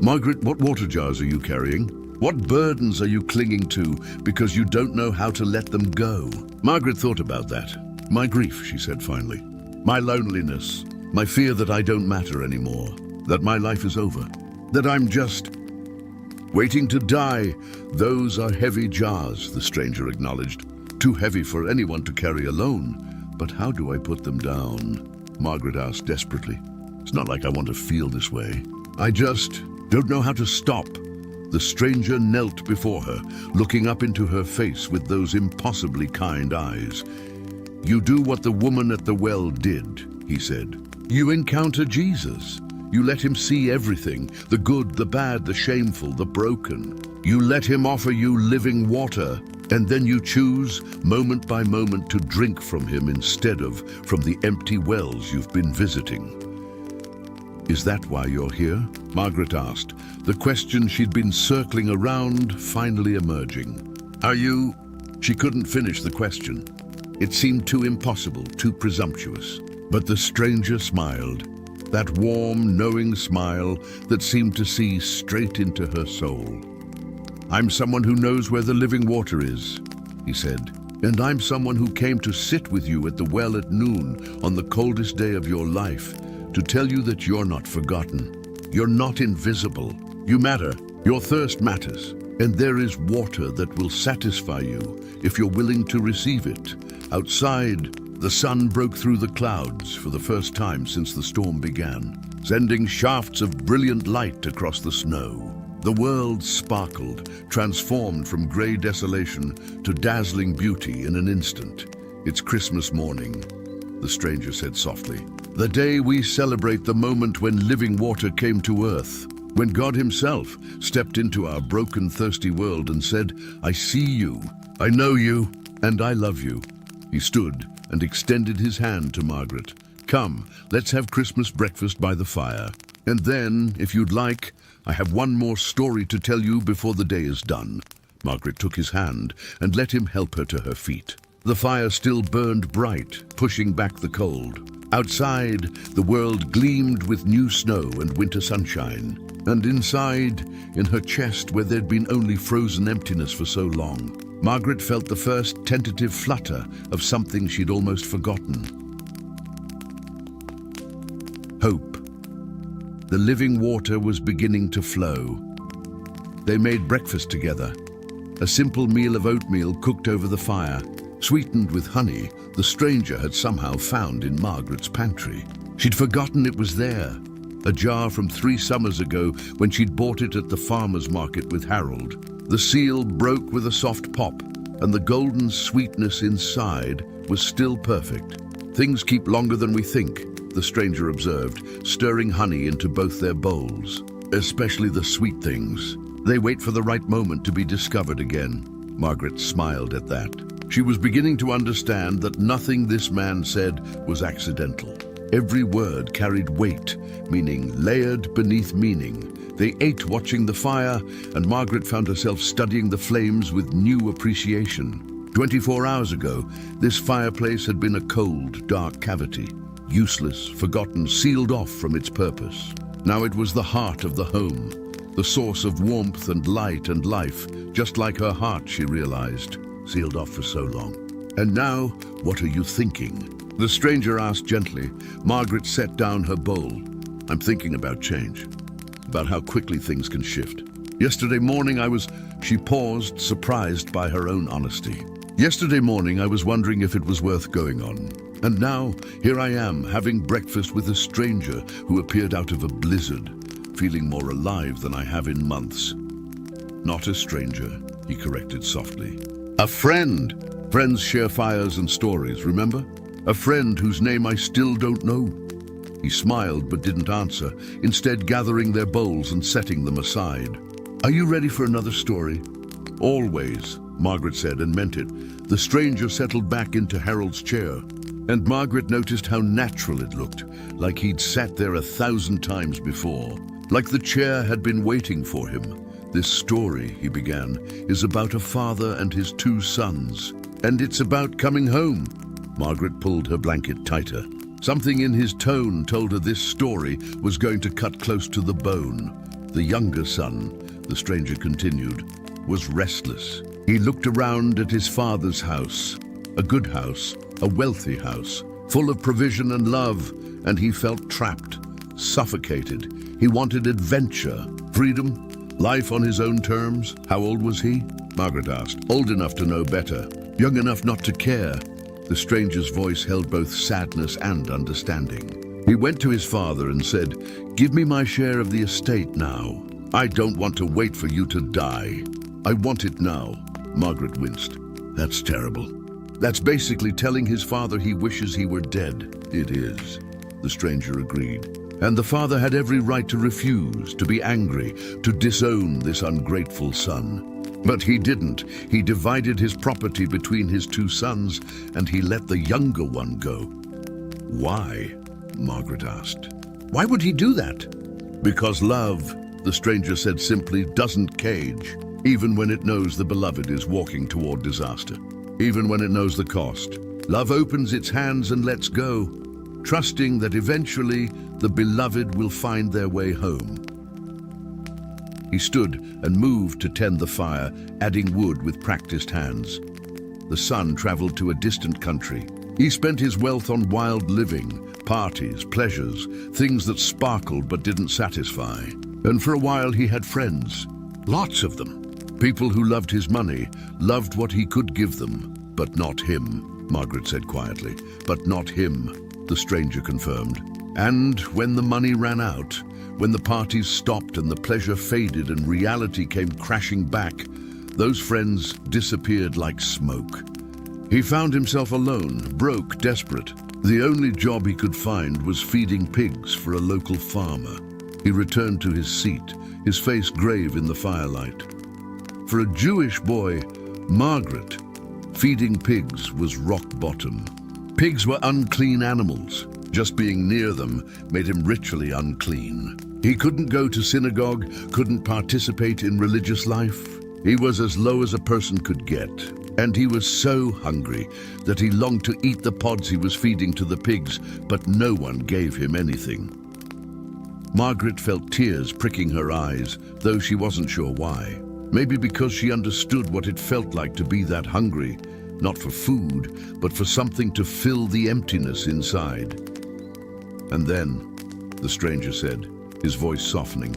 "Margaret, what water jars are you carrying? What burdens are you clinging to because you don't know how to let them go?" Margaret thought about that. "My grief," she said finally. "My loneliness. My fear that I don't matter anymore. That my life is over. That I'm just waiting to die. Those are heavy jars," the stranger acknowledged. "Too heavy for anyone to carry alone. But how do I put them down?" Margaret asked desperately. "It's not like I want to feel this way. I just don't know how to stop." The stranger knelt before her, looking up into her face with those impossibly kind eyes. "You do what the woman at the well did," he said. "You encounter Jesus. You let him see everything, the good, the bad, the shameful, the broken. You let him offer you living water, and then you choose, moment by moment, to drink from him instead of from the empty wells you've been visiting." "Is that why you're here?" Margaret asked, the question she'd been circling around finally emerging. "Are you—" She couldn't finish the question. It seemed too impossible, too presumptuous. But the stranger smiled, that warm, knowing smile that seemed to see straight into her soul. "I'm someone who knows where the living water is," he said. "And I'm someone who came to sit with you at the well at noon on the coldest day of your life, to tell you that you're not forgotten. You're not invisible. You matter. Your thirst matters. And there is water that will satisfy you if you're willing to receive it." Outside, the sun broke through the clouds for the first time since the storm began, sending shafts of brilliant light across the snow. The world sparkled, transformed from gray desolation to dazzling beauty in an instant. "It's Christmas morning," the stranger said softly. "The day we celebrate the moment when living water came to earth, when God himself stepped into our broken, thirsty world and said, 'I see you, I know you, and I love you.'" He stood and extended his hand to Margaret. "Come, let's have Christmas breakfast by the fire. And then, if you'd like, I have one more story to tell you before the day is done." Margaret took his hand and let him help her to her feet. The fire still burned bright, pushing back the cold. Outside, the world gleamed with new snow and winter sunshine. And inside, in her chest where there'd been only frozen emptiness for so long, Margaret felt the first tentative flutter of something she'd almost forgotten. Hope. The living water was beginning to flow. They made breakfast together, a simple meal of oatmeal cooked over the fire, sweetened with honey the stranger had somehow found in Margaret's pantry. She'd forgotten it was there, a jar from 3 summers ago when she'd bought it at the farmer's market with Harold. The seal broke with a soft pop, and the golden sweetness inside was still perfect. "Things keep longer than we think," the stranger observed, stirring honey into both their bowls. "Especially the sweet things. They wait for the right moment to be discovered again." Margaret smiled at that. She was beginning to understand that nothing this man said was accidental. Every word carried weight, meaning layered beneath meaning. They ate watching the fire, and Margaret found herself studying the flames with new appreciation. 24 hours ago, this fireplace had been a cold, dark cavity, useless, forgotten, sealed off from its purpose. Now it was the heart of the home, the source of warmth and light and life, just like her heart, she realized, sealed off for so long. "And now, what are you thinking?" the stranger asked gently. Margaret set down her bowl. "I'm thinking about change, about how quickly things can shift. Yesterday morning She paused, surprised by her own honesty. "Yesterday morning I was wondering if it was worth going on. And now, here I am, having breakfast with a stranger who appeared out of a blizzard, feeling more alive than I have in months. Not a stranger, he corrected softly. A friend! Friends share fires and stories, remember? A friend whose name I still don't know. He smiled but didn't answer, instead gathering their bowls and setting them aside. Are you ready for another story? Always, Margaret said and meant it. The stranger settled back into Harold's chair, and Margaret noticed how natural it looked, like he'd sat there 1,000 times before, like the chair had been waiting for him. This story, he began, is about a father and his 2 sons, and it's about coming home. Margaret pulled her blanket tighter. Something in his tone told her this story was going to cut close to the bone. The younger son, the stranger continued, was restless. He looked around at his father's house, a good house, a wealthy house, full of provision and love, and he felt trapped, suffocated. He wanted adventure, freedom, life on his own terms. How old was he? Margaret asked. Old enough to know better, young enough not to care. The stranger's voice held both sadness and understanding. He went to his father and said, "Give me my share of the estate now. I don't want to wait for you to die. I want it now." Margaret winced. That's terrible. That's basically telling his father he wishes he were dead. It is, the stranger agreed. And the father had every right to refuse, to be angry, to disown this ungrateful son. But he didn't. He divided his property between his 2 sons, and he let the younger one go. Why? Margaret asked. Why would he do that? Because love, the stranger said simply, doesn't cage, even when it knows the beloved is walking toward disaster. Even when it knows the cost. Love opens its hands and lets go, trusting that eventually the beloved will find their way home. He stood and moved to tend the fire, adding wood with practiced hands. The son traveled to a distant country. He spent his wealth on wild living, parties, pleasures, things that sparkled but didn't satisfy. And for a while he had friends, lots of them. People who loved his money, loved what he could give them, but not him, Margaret said quietly. But not him, the stranger confirmed. And when the money ran out, when the parties stopped and the pleasure faded and reality came crashing back, those friends disappeared like smoke. He found himself alone, broke, desperate. The only job he could find was feeding pigs for a local farmer. He returned to his seat, his face grave in the firelight. For a Jewish boy, Margaret, feeding pigs was rock bottom. Pigs were unclean animals. Just being near them made him ritually unclean. He couldn't go to synagogue, couldn't participate in religious life. He was as low as a person could get. And he was so hungry that he longed to eat the pods he was feeding to the pigs, but no one gave him anything. Margaret felt tears pricking her eyes, though she wasn't sure why. Maybe because she understood what it felt like to be that hungry, not for food, but for something to fill the emptiness inside. And then, the stranger said, his voice softening,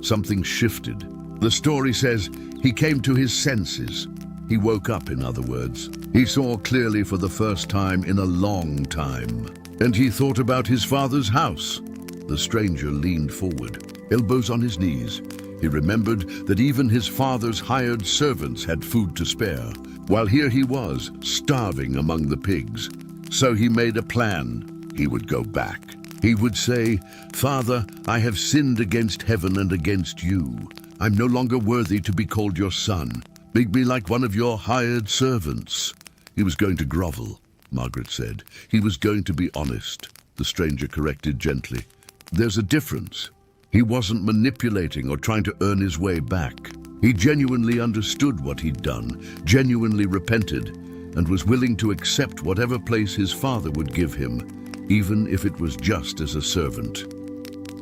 something shifted. The story says he came to his senses. He woke up, in other words. He saw clearly for the first time in a long time. And he thought about his father's house. The stranger leaned forward, elbows on his knees. He remembered that even his father's hired servants had food to spare, while here he was, starving among the pigs. So he made a plan. He would go back. He would say, "Father, I have sinned against heaven and against you. I'm no longer worthy to be called your son. Make me like one of your hired servants." He was going to grovel, Margaret said. He was going to be honest, the stranger corrected gently. There's a difference. He wasn't manipulating or trying to earn his way back. He genuinely understood what he'd done, genuinely repented, and was willing to accept whatever place his father would give him, even if it was just as a servant.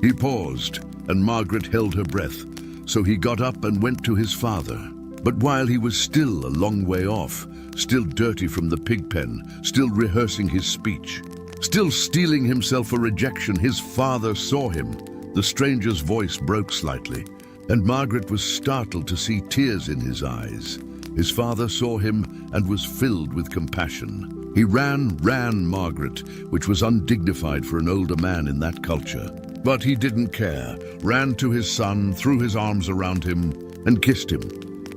He paused, and Margaret held her breath, so he got up and went to his father. But while he was still a long way off, still dirty from the pig pen, still rehearsing his speech, still steeling himself for rejection, his father saw him. The stranger's voice broke slightly, and Margaret was startled to see tears in his eyes. His father saw him and was filled with compassion. He ran, Margaret, which was undignified for an older man in that culture. But he didn't care, ran to his son, threw his arms around him, and kissed him.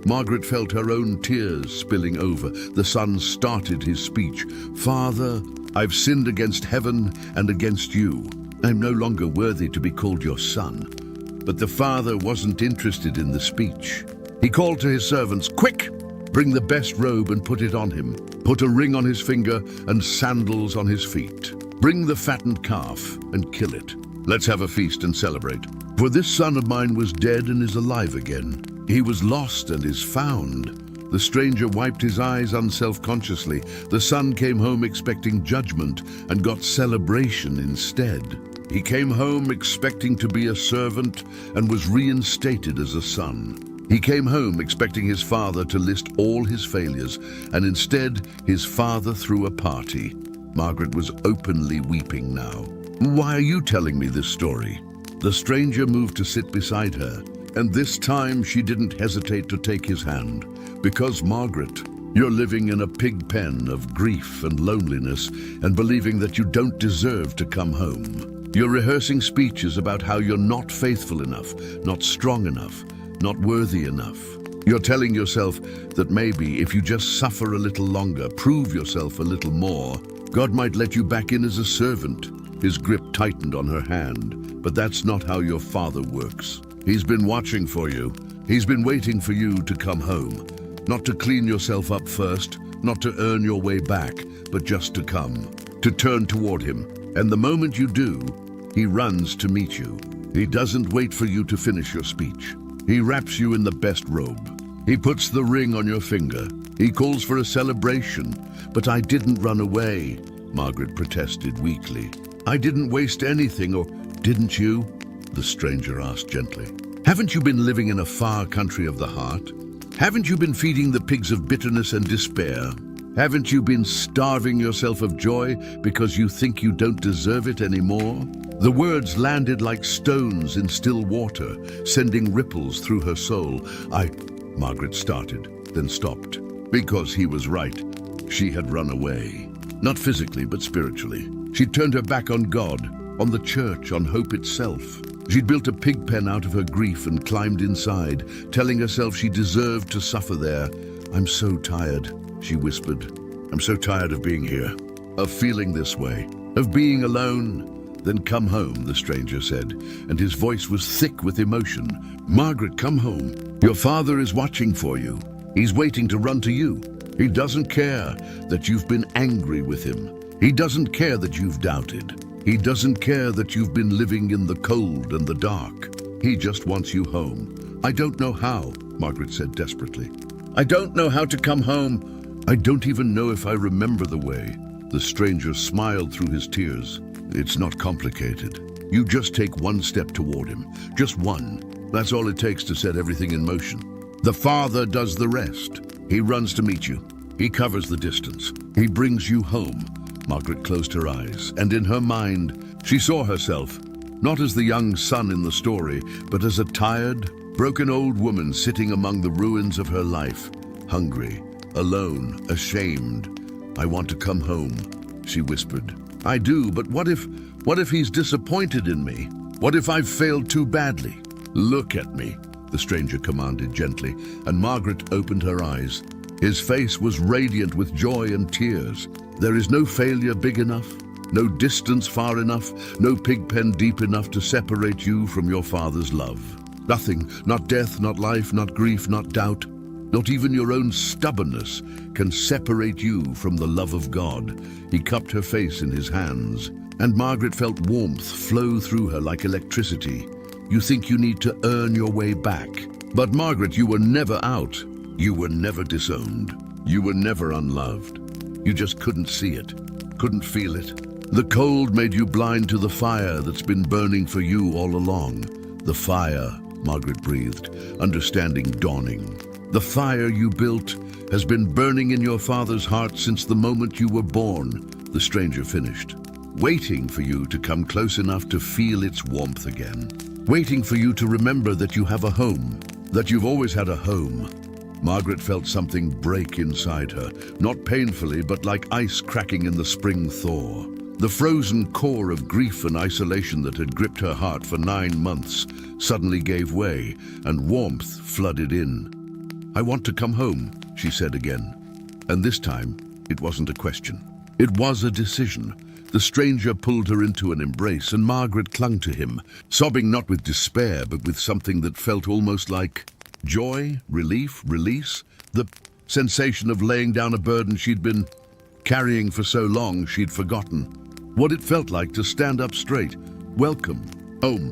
Margaret felt her own tears spilling over. The son started his speech. "Father, I've sinned against heaven and against you. I'm no longer worthy to be called your son." But the father wasn't interested in the speech. He called to his servants, "Quick! Bring the best robe and put it on him. Put a ring on his finger and sandals on his feet. Bring the fattened calf and kill it. Let's have a feast and celebrate. For this son of mine was dead and is alive again. He was lost and is found." The stranger wiped his eyes unself-consciously. The son came home expecting judgment and got celebration instead. He came home expecting to be a servant and was reinstated as a son. He came home expecting his father to list all his failures, and instead his father threw a party. Margaret was openly weeping now. "Why are you telling me this story?" The stranger moved to sit beside her, and this time she didn't hesitate to take his hand. "Because, Margaret, you're living in a pig pen of grief and loneliness and believing that you don't deserve to come home. You're rehearsing speeches about how you're not faithful enough, not strong enough, not worthy enough. You're telling yourself that maybe if you just suffer a little longer, prove yourself a little more, God might let you back in as a servant." His grip tightened on her hand. "But that's not how your father works. He's been watching for you. He's been waiting for you to come home. Not to clean yourself up first, not to earn your way back, but just to come, to turn toward him. And the moment you do, he runs to meet you. He doesn't wait for you to finish your speech. He wraps you in the best robe. He puts the ring on your finger. He calls for a celebration. But I didn't run away," Margaret protested weakly. "I didn't waste anything, or didn't you?" the stranger asked gently. "Haven't you been living in a far country of the heart? Haven't you been feeding the pigs of bitterness and despair? Haven't you been starving yourself of joy because you think you don't deserve it anymore?" The words landed like stones in still water, sending ripples through her soul. Margaret started, then stopped. Because he was right. She had run away. Not physically, but spiritually. She'd turned her back on God, on the church, on hope itself. She'd built a pig pen out of her grief and climbed inside, telling herself she deserved to suffer there. "I'm so tired," she whispered. "I'm so tired of being here, of feeling this way, of being alone." "Then come home," the stranger said, and his voice was thick with emotion. "Margaret, come home. Your father is watching for you. He's waiting to run to you. He doesn't care that you've been angry with him. He doesn't care that you've doubted. He doesn't care that you've been living in the cold and the dark. He just wants you home." "I don't know how," Margaret said desperately. "I don't know how to come home. I don't even know if I remember the way." The stranger smiled through his tears. "It's not complicated. You just take one step toward him. Just one. That's all it takes to set everything in motion. The Father does the rest. He runs to meet you. He covers the distance. He brings you home." Margaret closed her eyes, and in her mind, she saw herself, not as the young son in the story, but as a tired, broken old woman sitting among the ruins of her life, hungry, alone, ashamed. "I want to come home," she whispered. "I do, but what if he's disappointed in me? What if I've failed too badly?" "Look at me," the stranger commanded gently, and Margaret opened her eyes. His face was radiant with joy and tears. "There is no failure big enough, no distance far enough, no pig pen deep enough to separate you from your Father's love. Nothing, not death, not life, not grief, not doubt, not even your own stubbornness can separate you from the love of God." He cupped her face in his hands, and Margaret felt warmth flow through her like electricity. "You think you need to earn your way back. But Margaret, you were never out. You were never disowned. You were never unloved. You just couldn't see it, couldn't feel it. The cold made you blind to the fire that's been burning for you all along. The fire," Margaret breathed, understanding dawning. "The fire you built has been burning in your father's heart since the moment you were born," the stranger finished. "Waiting for you to come close enough to feel its warmth again. Waiting for you to remember that you have a home, that you've always had a home. Margaret felt something break inside her, not painfully, but like ice cracking in the spring thaw. The frozen core of grief and isolation that had gripped her heart for 9 months suddenly gave way, and warmth flooded in. "I want to come home," she said again. And this time, it wasn't a question. It was a decision. The stranger pulled her into an embrace, and Margaret clung to him, sobbing not with despair, but with something that felt almost like joy, relief, release. The sensation of laying down a burden she'd been carrying for so long she'd forgotten what it felt like to stand up straight. "Welcome home,"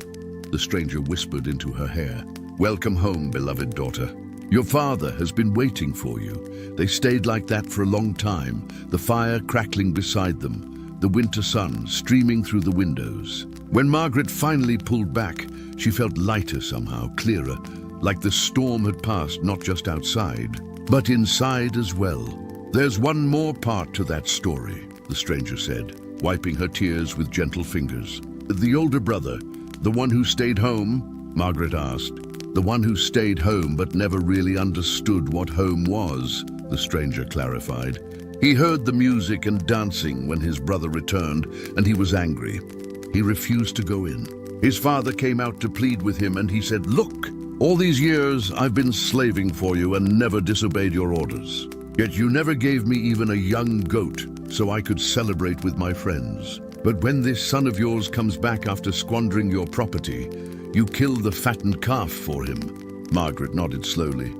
the stranger whispered into her hair. "Welcome home, beloved daughter. Your father has been waiting for you." They stayed like that for a long time, the fire crackling beside them, the winter sun streaming through the windows. When Margaret finally pulled back, she felt lighter somehow, clearer, like the storm had passed not just outside, but inside as well. "There's one more part to that story," the stranger said, wiping her tears with gentle fingers. "The older brother, the one who stayed home?" Margaret asked. "The one who stayed home but never really understood what home was," the stranger clarified. "He heard the music and dancing when his brother returned, and he was angry. He refused to go in. His father came out to plead with him, and he said, 'Look, all these years I've been slaving for you and never disobeyed your orders. Yet you never gave me even a young goat so I could celebrate with my friends. But when this son of yours comes back after squandering your property, you kill the fattened calf for him.'" Margaret nodded slowly.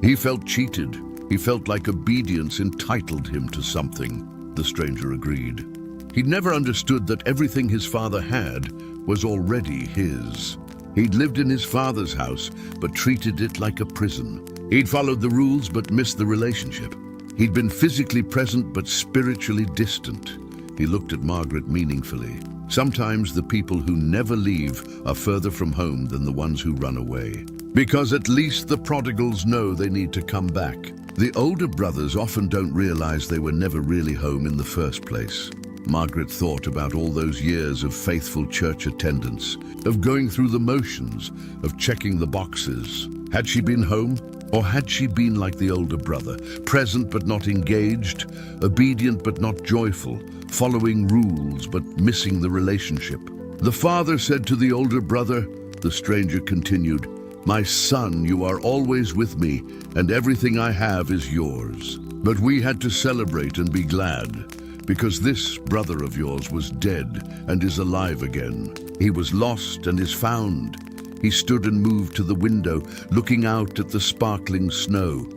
"He felt cheated. He felt like obedience entitled him to something," the stranger agreed. He'd never understood that everything his father had was already his. He'd lived in his father's house, but treated it like a prison. He'd followed the rules, but missed the relationship. He'd been physically present, but spiritually distant. He looked at Margaret meaningfully. Sometimes the people who never leave are further from home than the ones who run away. Because at least the prodigals know they need to come back. The older brothers often don't realize they were never really home in the first place. Margaret thought about all those years of faithful church attendance, of going through the motions, of checking the boxes. Had she been home? Or had she been like the older brother, present but not engaged, obedient but not joyful, following rules but missing the relationship? "The father said to the older brother," the stranger continued, "My son, you are always with me, and everything I have is yours. But we had to celebrate and be glad, because this brother of yours was dead and is alive again. He was lost and is found." He stood and moved to the window, looking out at the sparkling snow.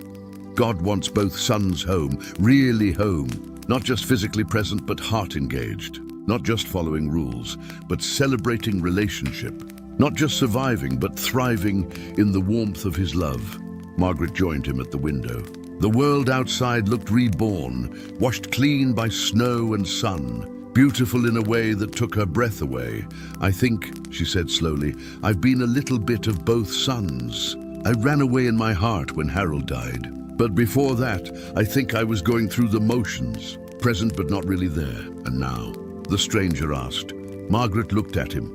"God wants both sons home, really home, not just physically present but heart engaged, not just following rules, but celebrating relationship, not just surviving but thriving in the warmth of his love." Margaret joined him at the window. The world outside looked reborn, washed clean by snow and sun, beautiful in a way that took her breath away. "I think," she said slowly, "I've been a little bit of both sons. I ran away in my heart when Harold died. But before that, I think I was going through the motions, present but not really there. And now?" the stranger asked. Margaret looked at him.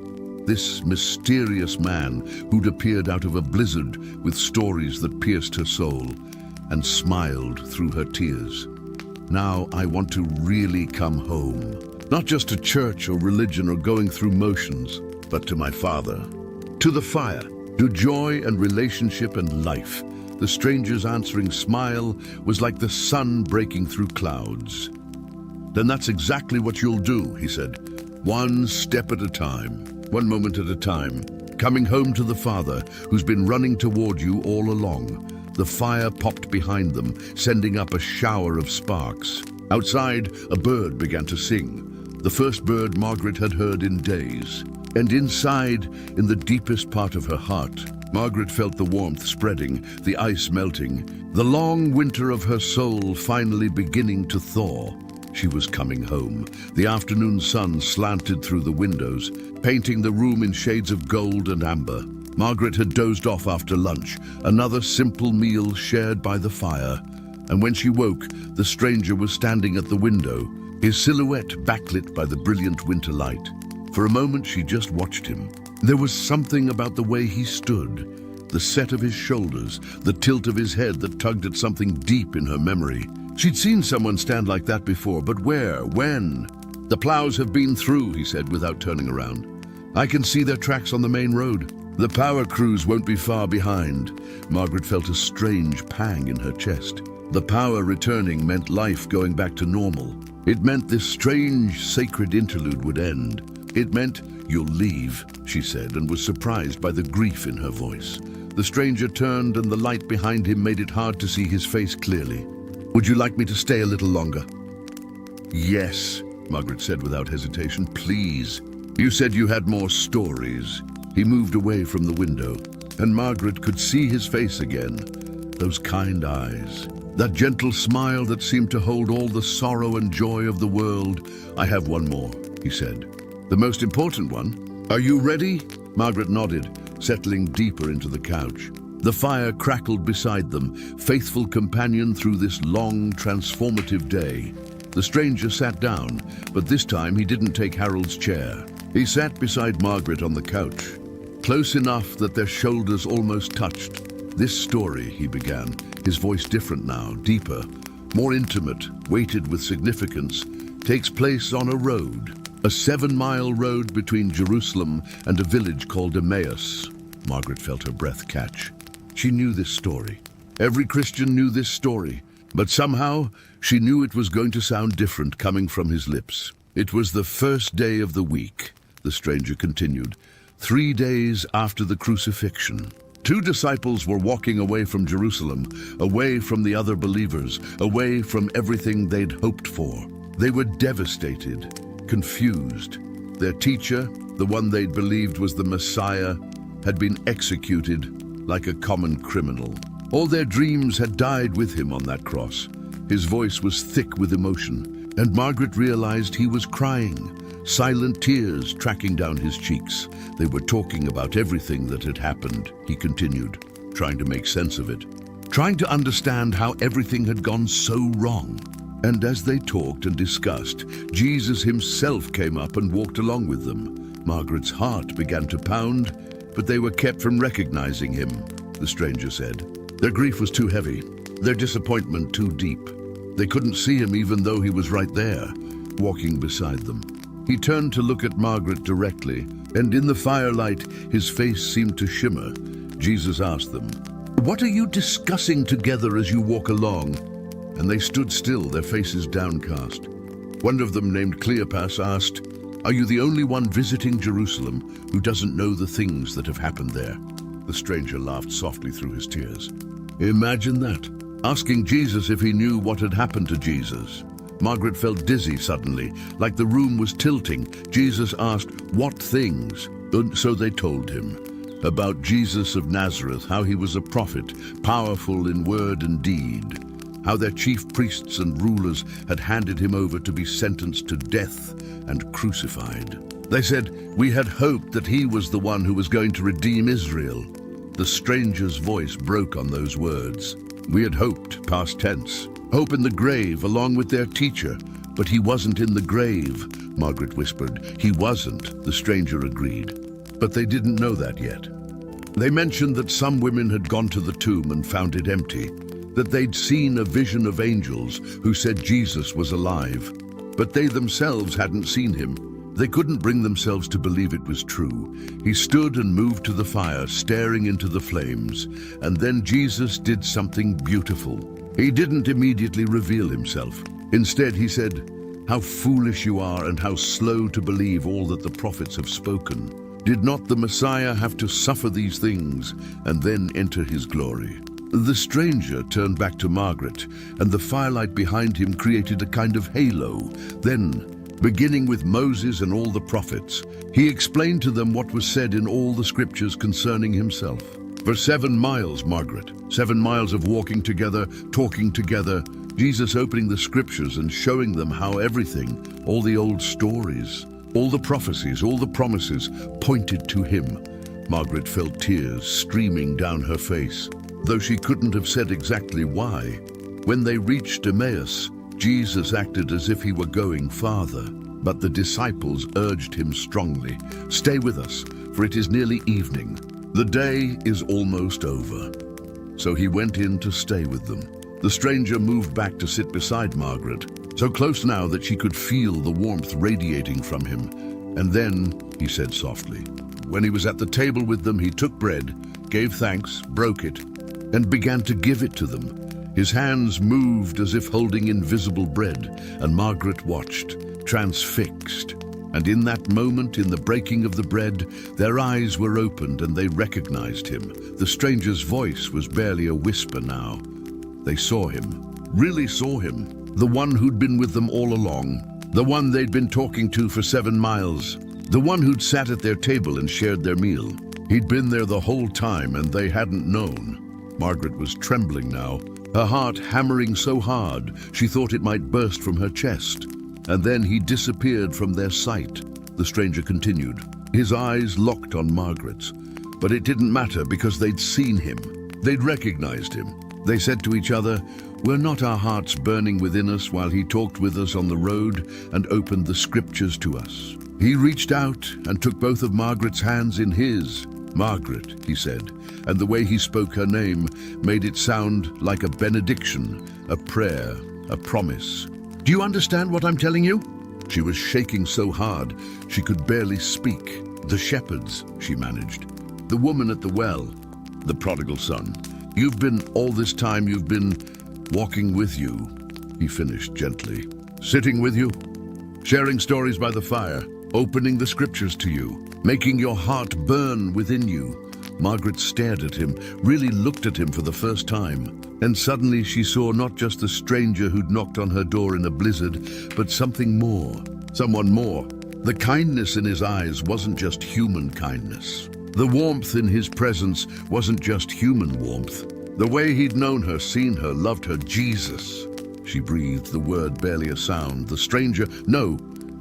This mysterious man who'd appeared out of a blizzard with stories that pierced her soul, and smiled through her tears. "Now I want to really come home. Not just to church or religion or going through motions, but to my father. To the fire, to joy and relationship and life." The stranger's answering smile was like the sun breaking through clouds. "Then that's exactly what you'll do," he said. "One step at a time, one moment at a time, coming home to the father who's been running toward you all along." The fire popped behind them, sending up a shower of sparks. Outside, a bird began to sing, the first bird Margaret had heard in days. And inside, in the deepest part of her heart, Margaret felt the warmth spreading, the ice melting, the long winter of her soul finally beginning to thaw. She was coming home. The afternoon sun slanted through the windows, painting the room in shades of gold and amber. Margaret had dozed off after lunch, another simple meal shared by the fire. And when she woke, the stranger was standing at the window, his silhouette backlit by the brilliant winter light. For a moment, she just watched him. There was something about the way he stood, the set of his shoulders, the tilt of his head that tugged at something deep in her memory. She'd seen someone stand like that before, but where? When? "The plows have been through," he said without turning around. "I can see their tracks on the main road. The power crews won't be far behind." Margaret felt a strange pang in her chest. The power returning meant life going back to normal. It meant this strange, sacred interlude would end. It meant, "You'll leave," she said, and was surprised by the grief in her voice. The stranger turned, and the light behind him made it hard to see his face clearly. "Would you like me to stay a little longer?" "Yes," Margaret said without hesitation. "Please. You said you had more stories." He moved away from the window, and Margaret could see his face again. Those kind eyes, that gentle smile that seemed to hold all the sorrow and joy of the world. "I have one more," he said. "The most important one. Are you ready?" Margaret nodded, settling deeper into the couch. The fire crackled beside them, faithful companion through this long, transformative day. The stranger sat down, but this time he didn't take Harold's chair. He sat beside Margaret on the couch, close enough that their shoulders almost touched. "This story," he began, his voice different now, deeper, more intimate, weighted with significance, "takes place on a road, a 7-mile road between Jerusalem and a village called Emmaus." Margaret felt her breath catch. She knew this story. Every Christian knew this story, but somehow she knew it was going to sound different coming from his lips. "It was the first day of the week," the stranger continued, 3 days after the crucifixion. 2 disciples were walking away from Jerusalem, away from the other believers, away from everything they'd hoped for. They were devastated, confused. Their teacher, the one they'd believed was the Messiah, had been executed like a common criminal. All their dreams had died with him on that cross. His voice was thick with emotion, and Margaret realized he was crying, silent tears tracking down his cheeks. They were talking about everything that had happened, he continued, trying to make sense of it, trying to understand how everything had gone so wrong. And as they talked and discussed, Jesus himself came up and walked along with them. Margaret's heart began to pound, but they were kept from recognizing him, the stranger said. Their grief was too heavy, their disappointment too deep. They couldn't see him even though he was right there, walking beside them. He turned to look at Margaret directly, and in the firelight, his face seemed to shimmer. Jesus asked them, "What are you discussing together as you walk along?" And they stood still, their faces downcast. One of them, named Cleopas, asked, "Are you the only one visiting Jerusalem who doesn't know the things that have happened there?" The stranger laughed softly through his tears. Imagine that, asking Jesus if he knew what had happened to Jesus. Margaret felt dizzy suddenly, like the room was tilting. Jesus asked, "What things?" And so they told him about Jesus of Nazareth, how he was a prophet, powerful in word and deed, how their chief priests and rulers had handed him over to be sentenced to death and crucified. They said, "We had hoped that he was the one who was going to redeem Israel." The stranger's voice broke on those words. "We had hoped," past tense, "hope in the grave along with their teacher, but he wasn't in the grave," Margaret whispered. "He wasn't," the stranger agreed. But they didn't know that yet. They mentioned that some women had gone to the tomb and found it empty, that they'd seen a vision of angels who said Jesus was alive, but they themselves hadn't seen him. They couldn't bring themselves to believe it was true. He stood and moved to the fire, staring into the flames, and then Jesus did something beautiful. He didn't immediately reveal himself. Instead, he said, "How foolish you are and how slow to believe all that the prophets have spoken. Did not the Messiah have to suffer these things and then enter his glory?" The stranger turned back to Margaret, and the firelight behind him created a kind of halo. Then, beginning with Moses and all the prophets, he explained to them what was said in all the scriptures concerning himself. For 7 miles, Margaret, 7 miles of walking together, talking together, Jesus opening the scriptures and showing them how everything, all the old stories, all the prophecies, all the promises, pointed to him. Margaret felt tears streaming down her face, though she couldn't have said exactly why. When they reached Emmaus, Jesus acted as if he were going farther, but the disciples urged him strongly, "Stay with us, for it is nearly evening." The day is almost over. So he went in to stay with them. The stranger moved back to sit beside Margaret, so close now that she could feel the warmth radiating from him. And then, he said softly, when he was at the table with them, he took bread, gave thanks, broke it, and began to give it to them. His hands moved as if holding invisible bread, and Margaret watched, transfixed. And in that moment, in the breaking of the bread, their eyes were opened and they recognized him. The stranger's voice was barely a whisper now. They saw him, really saw him, the one who'd been with them all along, the one they'd been talking to for 7 miles, the one who'd sat at their table and shared their meal. He'd been there the whole time and they hadn't known. Margaret was trembling now, her heart hammering so hard she thought it might burst from her chest. And then he disappeared from their sight. The stranger continued, his eyes locked on Margaret's. But it didn't matter because they'd seen him. They'd recognized him. They said to each other, were not our hearts burning within us while he talked with us on the road and opened the scriptures to us? He reached out and took both of Margaret's hands in his. Margaret, he said, and the way he spoke her name made it sound like a benediction, a prayer, a promise. Do you understand what I'm telling you? She was shaking so hard she could barely speak. The shepherds, she managed. The woman at the well, the prodigal son. All this time you've been walking with you, he finished gently. Sitting with you, sharing stories by the fire, opening the scriptures to you, making your heart burn within you. Margaret stared at him, really looked at him for the first time. And suddenly she saw not just the stranger who'd knocked on her door in a blizzard, but something more, someone more. The kindness in his eyes wasn't just human kindness. The warmth in his presence wasn't just human warmth. The way he'd known her, seen her, loved her, Jesus. She breathed the word, barely a sound. The stranger, no,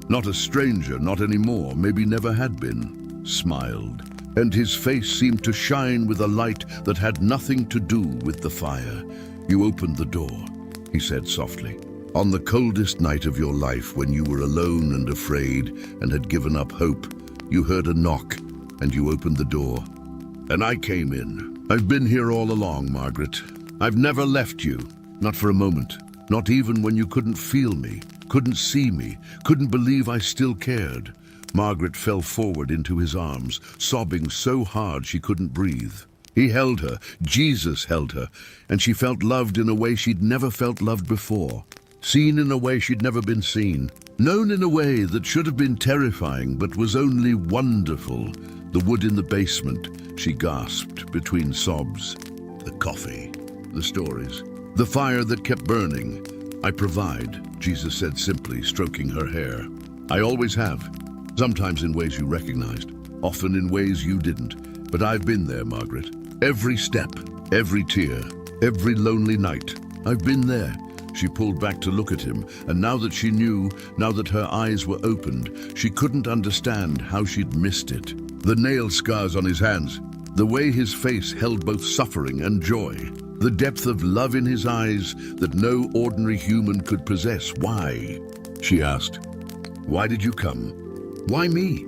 not a stranger, not anymore, maybe never had been, smiled. And his face seemed to shine with a light that had nothing to do with the fire. You opened the door, he said softly. On the coldest night of your life, when you were alone and afraid and had given up hope, you heard a knock and you opened the door. And I came in. I've been here all along, Margaret. I've never left you, not for a moment, not even when you couldn't feel me, couldn't see me, couldn't believe I still cared. Margaret fell forward into his arms, sobbing so hard she couldn't breathe. He held her, Jesus held her, and she felt loved in a way she'd never felt loved before. Seen in a way she'd never been seen. Known in a way that should have been terrifying, but was only wonderful. The wood in the basement, she gasped between sobs. The coffee, the stories, the fire that kept burning. I provide, Jesus said simply, stroking her hair. I always have. Sometimes in ways you recognized, often in ways you didn't. But I've been there, Margaret. Every step, every tear, every lonely night. I've been there. She pulled back to look at him, and now that she knew, now that her eyes were opened, she couldn't understand how she'd missed it. The nail scars on his hands, the way his face held both suffering and joy, the depth of love in his eyes that no ordinary human could possess. Why? She asked. Why did you come? Why me?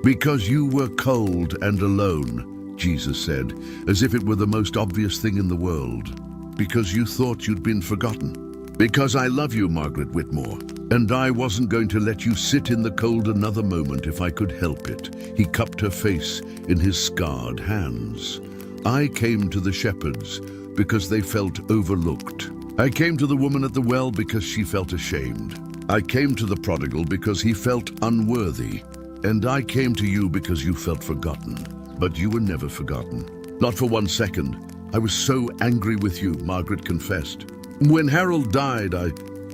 Because you were cold and alone, Jesus said, as if it were the most obvious thing in the world. Because you thought you'd been forgotten. Because I love you, Margaret Whitmore, and I wasn't going to let you sit in the cold another moment if I could help it. He cupped her face in his scarred hands. I came to the shepherds because they felt overlooked. I came to the woman at the well because she felt ashamed. I came to the prodigal because he felt unworthy, and I came to you because you felt forgotten. But you were never forgotten. Not for 1 second. I was so angry with you, Margaret confessed. When Harold died,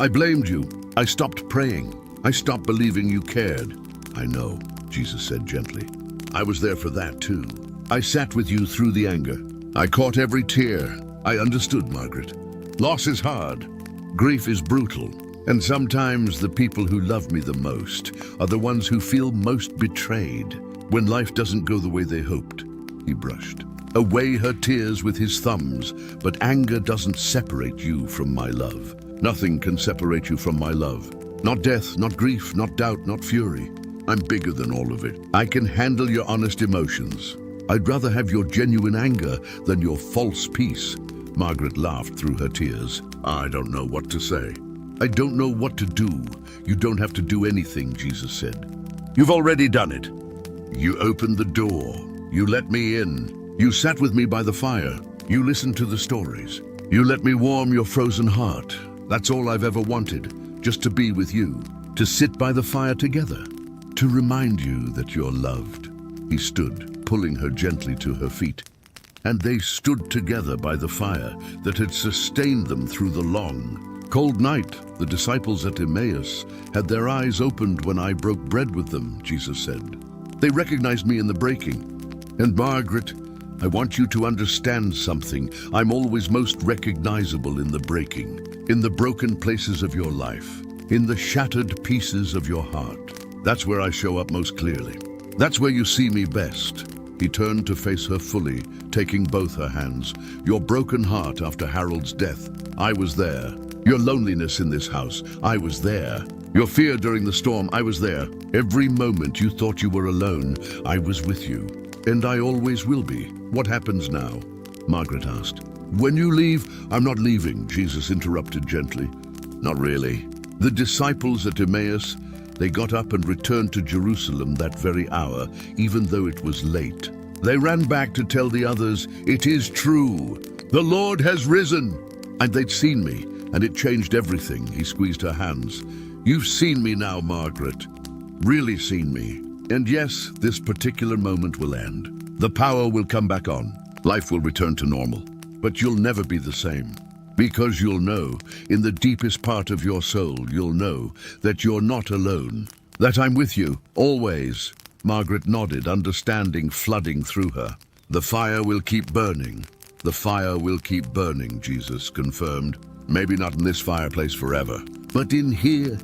I blamed you. I stopped praying. I stopped believing you cared. I know, Jesus said gently. I was there for that too. I sat with you through the anger. I caught every tear. I understood, Margaret. Loss is hard. Grief is brutal. And sometimes the people who love me the most are the ones who feel most betrayed when life doesn't go the way they hoped. He brushed away her tears with his thumbs, but anger doesn't separate you from my love. Nothing can separate you from my love. Not death, not grief, not doubt, not fury. I'm bigger than all of it. I can handle your honest emotions. I'd rather have your genuine anger than your false peace." Margaret laughed through her tears. "I don't know what to say." "I don't know what to do. You don't have to do anything," Jesus said. "You've already done it. You opened the door. You let me in. You sat with me by the fire. You listened to the stories. You let me warm your frozen heart. That's all I've ever wanted, just to be with you, to sit by the fire together, to remind you that you're loved." He stood, pulling her gently to her feet. And they stood together by the fire that had sustained them through the long, cold night. The disciples at Emmaus had their eyes opened when I broke bread with them, Jesus said. They recognized me in the breaking. And Margaret, I want you to understand something. I'm always most recognizable in the breaking, in the broken places of your life, in the shattered pieces of your heart. That's where I show up most clearly. That's where you see me best. He turned to face her fully, taking both her hands. Your broken heart after Harold's death, I was there. Your loneliness in this house, I was there. Your fear during the storm, I was there. Every moment you thought you were alone, I was with you. And I always will be. What happens now? Margaret asked. When you leave, I'm not leaving, Jesus interrupted gently. Not really. The disciples at Emmaus, they got up and returned to Jerusalem that very hour, even though it was late. They ran back to tell the others, it is true. The Lord has risen. And they'd seen me, and it changed everything. He squeezed her hands. You've seen me now, Margaret. Really seen me. And yes, this particular moment will end. The power will come back on. Life will return to normal. But you'll never be the same. Because you'll know, in the deepest part of your soul, you'll know that you're not alone. That I'm with you, always. Margaret nodded, understanding flooding through her. The fire will keep burning. The fire will keep burning, Jesus confirmed. Maybe not in this fireplace forever, but in here.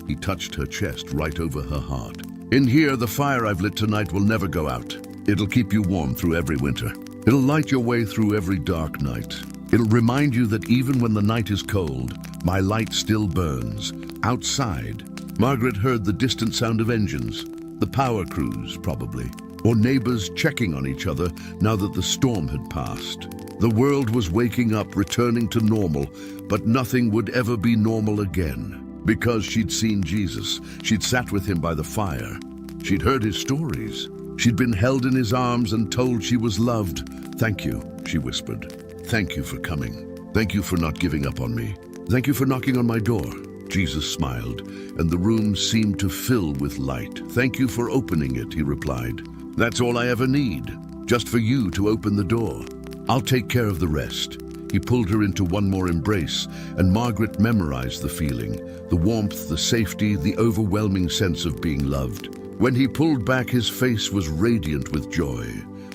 He touched her chest right over her heart. In here, the fire I've lit tonight will never go out. It'll keep you warm through every winter. It'll light your way through every dark night. It'll remind you that even when the night is cold, my light still burns. Outside, Margaret heard the distant sound of engines, the power crews probably, or neighbors checking on each other now that the storm had passed. The world was waking up, returning to normal, but nothing would ever be normal again. Because she'd seen Jesus, she'd sat with him by the fire. She'd heard his stories. She'd been held in his arms and told she was loved. Thank you, she whispered. Thank you for coming. Thank you for not giving up on me. Thank you for knocking on my door. Jesus smiled, and the room seemed to fill with light. Thank you for opening it, he replied. That's all I ever need, just for you to open the door. I'll take care of the rest. He pulled her into one more embrace, and Margaret memorized the feeling, the warmth, the safety, the overwhelming sense of being loved. When he pulled back, his face was radiant with joy.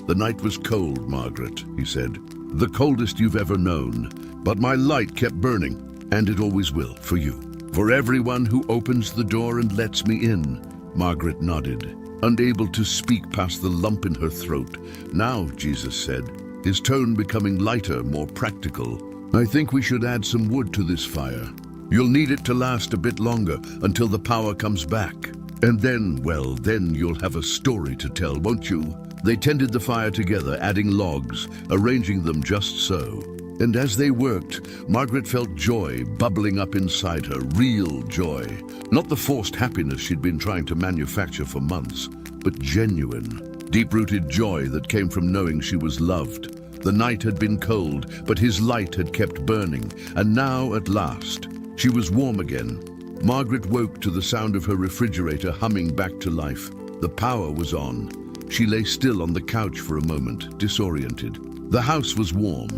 The night was cold, Margaret, he said. The coldest you've ever known. But my light kept burning, and it always will, for you. For everyone who opens the door and lets me in. Margaret nodded, unable to speak past the lump in her throat. Now, Jesus said, his tone becoming lighter, more practical. I think we should add some wood to this fire. You'll need it to last a bit longer until the power comes back. And then, well, then you'll have a story to tell, won't you? They tended the fire together, adding logs, arranging them just so. And as they worked, Margaret felt joy bubbling up inside her, real joy. Not the forced happiness she'd been trying to manufacture for months, but genuine, deep-rooted joy that came from knowing she was loved. The night had been cold, but his light had kept burning, and now, at last, she was warm again. Margaret woke to the sound of her refrigerator humming back to life. The power was on. She lay still on the couch for a moment, disoriented. The house was warm,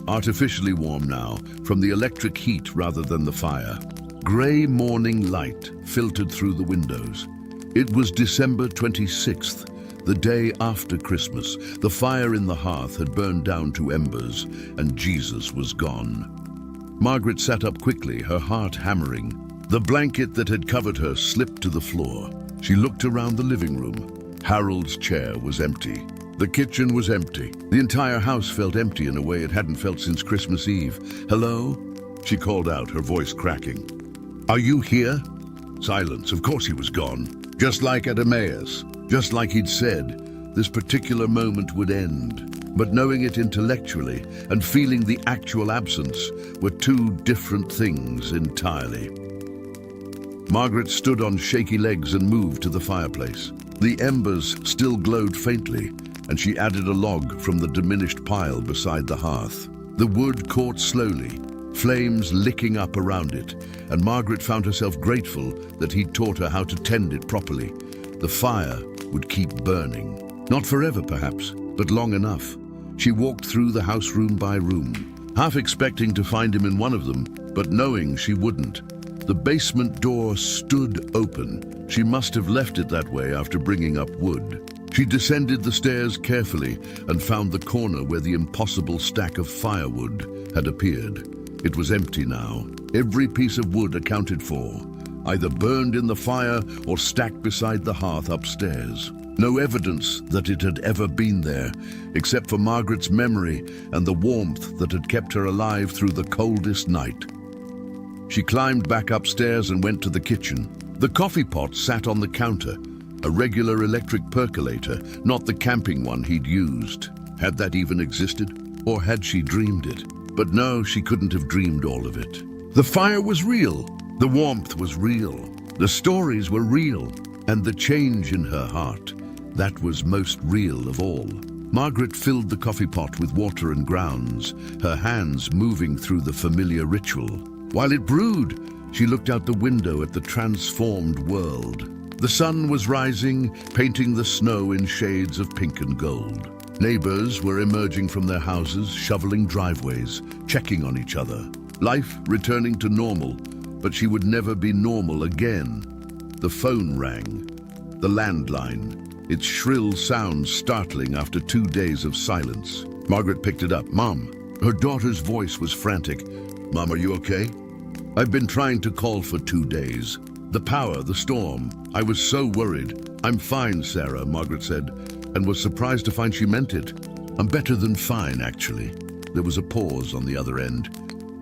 artificially warm now, from the electric heat rather than the fire. Gray morning light filtered through the windows. It was December 26th, the day after Christmas. The fire in the hearth had burned down to embers, and Jesus was gone. Margaret sat up quickly, her heart hammering. The blanket that had covered her slipped to the floor. She looked around the living room. Harold's chair was empty. The kitchen was empty. The entire house felt empty in a way it hadn't felt since Christmas Eve. Hello? She called out, her voice cracking. Are you here? Silence. Of course he was gone. Just like at Emmaus. Just like he'd said. this particular moment would end, but knowing it intellectually and feeling the actual absence were two different things entirely. Margaret stood on shaky legs and moved to the fireplace. The embers still glowed faintly, and she added a log from the diminished pile beside the hearth. The wood caught slowly, flames licking up around it, and Margaret found herself grateful that he'd taught her how to tend it properly. The fire would keep burning. Not forever, perhaps, but long enough. She walked through the house room by room, half expecting to find him in one of them, but knowing she wouldn't. The basement door stood open. She must have left it that way after bringing up wood. She descended the stairs carefully and found the corner where the impossible stack of firewood had appeared. It was empty now. Every piece of wood accounted for, either burned in the fire or stacked beside the hearth upstairs. No evidence that it had ever been there, except for Margaret's memory and the warmth that had kept her alive through the coldest night. She climbed back upstairs and went to the kitchen. The coffee pot sat on the counter, a regular electric percolator, not the camping one he'd used. Had that even existed? Or had she dreamed it? But no, she couldn't have dreamed all of it. The fire was real. The warmth was real. The stories were real. And the change in her heart, that was most real of all. Margaret filled the coffee pot with water and grounds, her hands moving through the familiar ritual. While it brewed, she looked out the window at the transformed world. The sun was rising, painting the snow in shades of pink and gold. Neighbors were emerging from their houses, shoveling driveways, checking on each other. Life returning to normal, but she would never be normal again. The phone rang. The landline, its shrill sound startling after 2 days of silence. Margaret picked it up. Mom. Her daughter's voice was frantic. Mom, are you okay? I've been trying to call for 2 days. The power, the storm. I was so worried. I'm fine, Sarah, Margaret said, and was surprised to find she meant it. I'm better than fine, actually. There was a pause on the other end.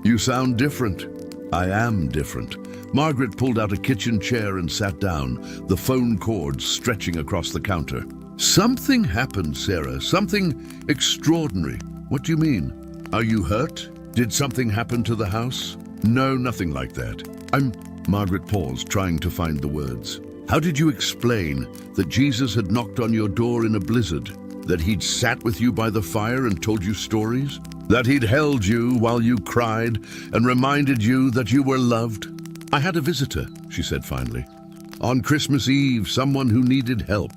You sound different. I am different. Margaret pulled out a kitchen chair and sat down, the phone cord stretching across the counter. Something happened, Sarah. Something extraordinary. What do you mean? Are you hurt? Did something happen to the house? No, nothing like that. Margaret paused, trying to find the words. How did you explain that Jesus had knocked on your door in a blizzard? That he'd sat with you by the fire and told you stories? That he'd held you while you cried and reminded you that you were loved? I had a visitor, she said finally. On Christmas Eve, someone who needed help.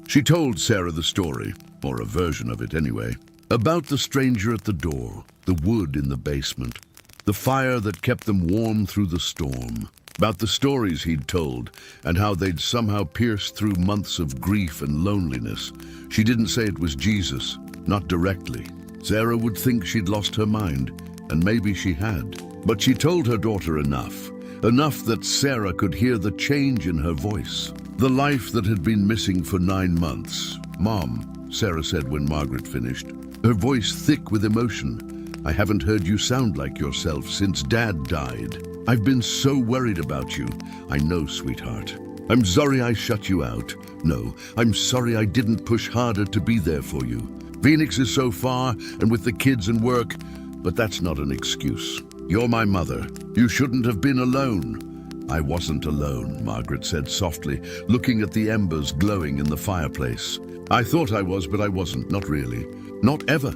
She told Sarah the story, or a version of it anyway, about the stranger at the door, the wood in the basement, the fire that kept them warm through the storm, about the stories he'd told and how they'd somehow pierced through months of grief and loneliness. She didn't say it was Jesus, not directly. Sarah would think she'd lost her mind, and maybe she had. But she told her daughter enough that Sarah could hear the change in her voice, the life that had been missing for 9 months. Mom, Sarah said when Margaret finished, her voice thick with emotion. I haven't heard you sound like yourself since Dad died. I've been so worried about you. I know, sweetheart. I'm sorry I shut you out. No, I'm sorry I didn't push harder to be there for you. Phoenix is so far and with the kids and work, but that's not an excuse. You're my mother. You shouldn't have been alone. I wasn't alone, Margaret said softly, looking at the embers glowing in the fireplace. I thought I was, but I wasn't, not really. Not ever.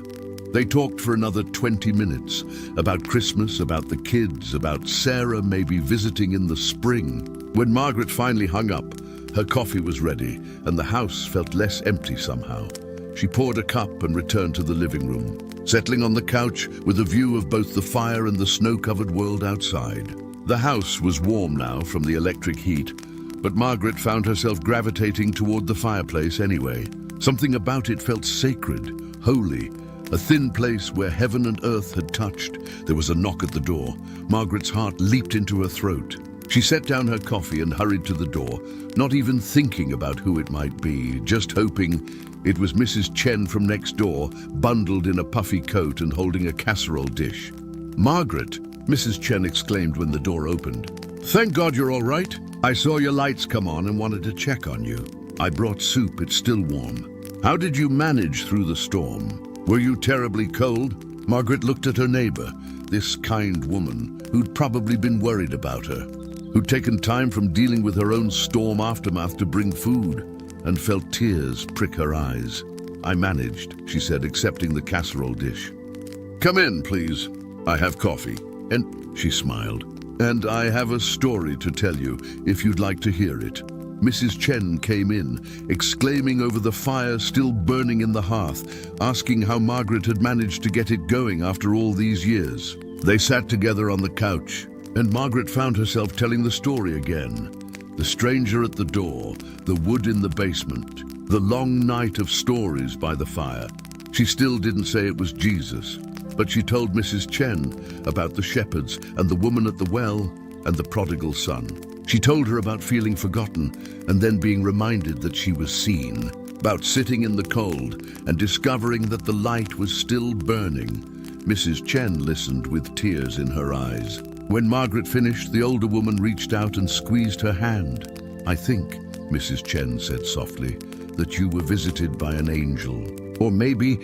They talked for another 20 minutes, about Christmas, about the kids, about Sarah maybe visiting in the spring. When Margaret finally hung up, her coffee was ready, and the house felt less empty somehow. She poured a cup and returned to the living room, settling on the couch with a view of both the fire and the snow-covered world outside. The house was warm now from the electric heat, but Margaret found herself gravitating toward the fireplace anyway. Something about it felt sacred, holy, a thin place where heaven and earth had touched. There was a knock at the door. Margaret's heart leaped into her throat. She set down her coffee and hurried to the door, not even thinking about who it might be, just hoping it was Mrs. Chen from next door, bundled in a puffy coat and holding a casserole dish. Margaret, Mrs. Chen exclaimed when the door opened. Thank God you're all right. I saw your lights come on and wanted to check on you. I brought soup, it's still warm. How did you manage through the storm? Were you terribly cold? Margaret looked at her neighbor, this kind woman who'd probably been worried about her, who'd taken time from dealing with her own storm aftermath to bring food, and felt tears prick her eyes. I managed, she said, accepting the casserole dish. Come in, please. I have coffee. And she smiled. And I have a story to tell you, if you'd like to hear it. Mrs. Chen came in, exclaiming over the fire still burning in the hearth, asking how Margaret had managed to get it going after all these years. They sat together on the couch, and Margaret found herself telling the story again. The stranger at the door, the wood in the basement, the long night of stories by the fire. She still didn't say it was Jesus, but she told Mrs. Chen about the shepherds and the woman at the well and the prodigal son. She told her about feeling forgotten and then being reminded that she was seen, about sitting in the cold and discovering that the light was still burning. Mrs. Chen listened with tears in her eyes. When Margaret finished, the older woman reached out and squeezed her hand. I think, Mrs. Chen said softly, that you were visited by an angel, or maybe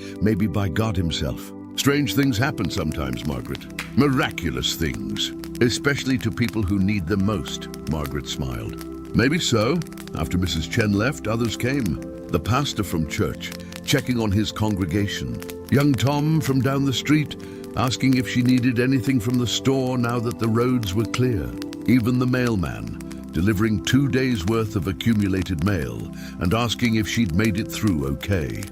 by God himself. Strange things happen sometimes, Margaret. Miraculous things, especially to people who need them most, Margaret smiled. Maybe so. After Mrs. Chen left, others came. The pastor from church, checking on his congregation. Young Tom from down the street, asking if she needed anything from the store now that the roads were clear. Even the mailman, delivering 2 days' worth of accumulated mail and asking if she'd made it through okay.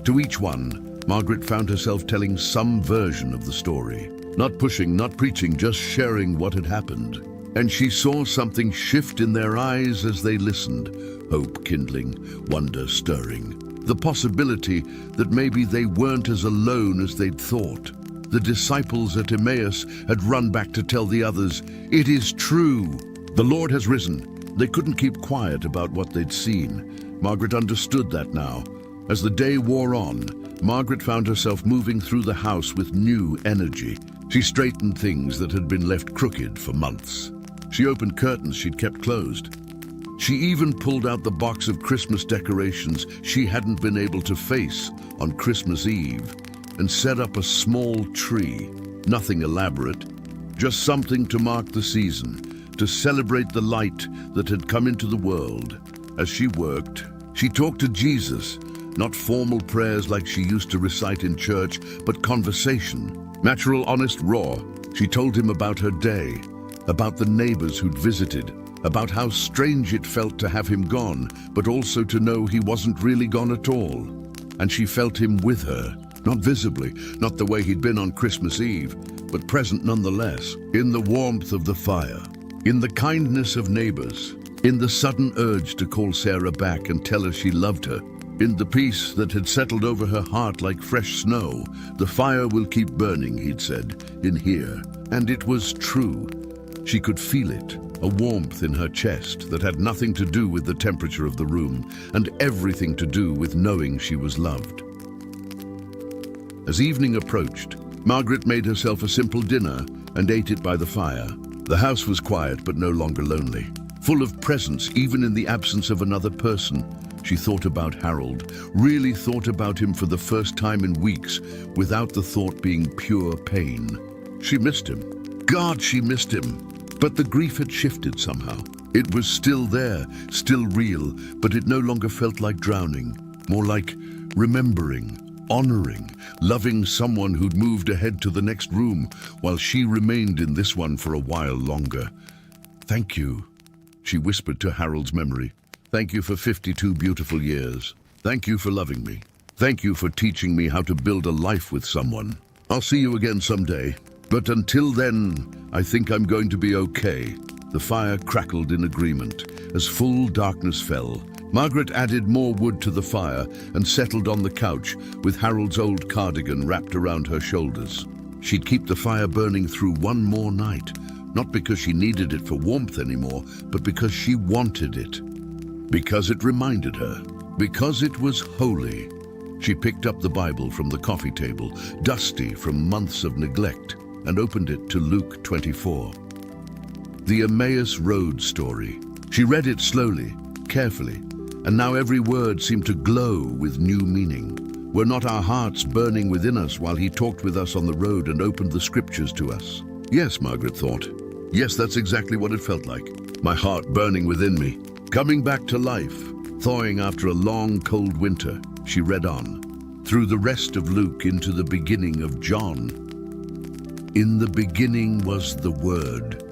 To each one, Margaret found herself telling some version of the story. Not pushing, not preaching, just sharing what had happened. And she saw something shift in their eyes as they listened, hope kindling, wonder stirring. The possibility that maybe they weren't as alone as they'd thought. The disciples at Emmaus had run back to tell the others, "It is true. The Lord has risen." They couldn't keep quiet about what they'd seen. Margaret understood that now. As the day wore on, Margaret found herself moving through the house with new energy. She straightened things that had been left crooked for months. She opened curtains she'd kept closed. She even pulled out the box of Christmas decorations she hadn't been able to face on Christmas Eve and set up a small tree. Nothing elaborate, just something to mark the season, to celebrate the light that had come into the world. As she worked, she talked to Jesus, not formal prayers like she used to recite in church, but conversation. Natural, honest, raw. She told him about her day, about the neighbors who'd visited, about how strange it felt to have him gone, but also to know he wasn't really gone at all. And she felt him with her, not visibly, not the way he'd been on Christmas Eve, but present nonetheless, in the warmth of the fire, in the kindness of neighbors, in the sudden urge to call Sarah back and tell her she loved her, in the peace that had settled over her heart like fresh snow. The fire will keep burning, he'd said, in here. And it was true. She could feel it, a warmth in her chest that had nothing to do with the temperature of the room and everything to do with knowing she was loved. As evening approached, Margaret made herself a simple dinner and ate it by the fire. The house was quiet but no longer lonely, full of presence even in the absence of another person. She thought about Harold, really thought about him for the first time in weeks, without the thought being pure pain. She missed him. God, she missed him. But the grief had shifted somehow. It was still there, still real, but it no longer felt like drowning, more like remembering, honoring, loving someone who'd moved ahead to the next room while she remained in this one for a while longer. "Thank you," she whispered to Harold's memory. "Thank you for 52 beautiful years. Thank you for loving me. Thank you for teaching me how to build a life with someone. I'll see you again someday. But until then, I think I'm going to be okay." The fire crackled in agreement. As full darkness fell, Margaret added more wood to the fire and settled on the couch with Harold's old cardigan wrapped around her shoulders. She'd keep the fire burning through one more night, not because she needed it for warmth anymore, but because she wanted it. Because it reminded her. Because it was holy. She picked up the Bible from the coffee table, dusty from months of neglect, and opened it to Luke 24. The Emmaus Road story. She read it slowly, carefully, and now every word seemed to glow with new meaning. Were not our hearts burning within us while he talked with us on the road and opened the scriptures to us? Yes, Margaret thought. Yes, that's exactly what it felt like. My heart burning within me, coming back to life, thawing after a long, cold winter. She read on, through the rest of Luke into the beginning of John. In the beginning was the Word,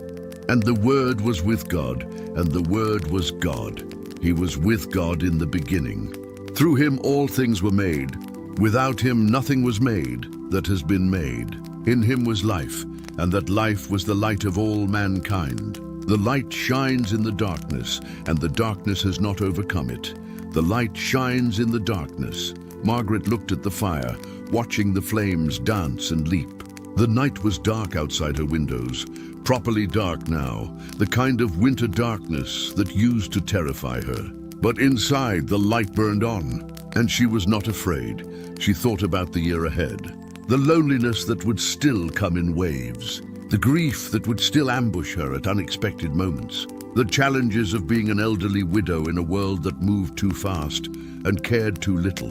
and the Word was with God, and the Word was God. He was with God in the beginning. Through him all things were made. Without him nothing was made that has been made. In him was life, and that life was the light of all mankind. The light shines in the darkness, and the darkness has not overcome it. The light shines in the darkness. Margaret looked at the fire, watching the flames dance and leap. The night was dark outside her windows, properly dark now, the kind of winter darkness that used to terrify her. But inside, the light burned on, and she was not afraid. She thought about the year ahead, the loneliness that would still come in waves, the grief that would still ambush her at unexpected moments, the challenges of being an elderly widow in a world that moved too fast and cared too little.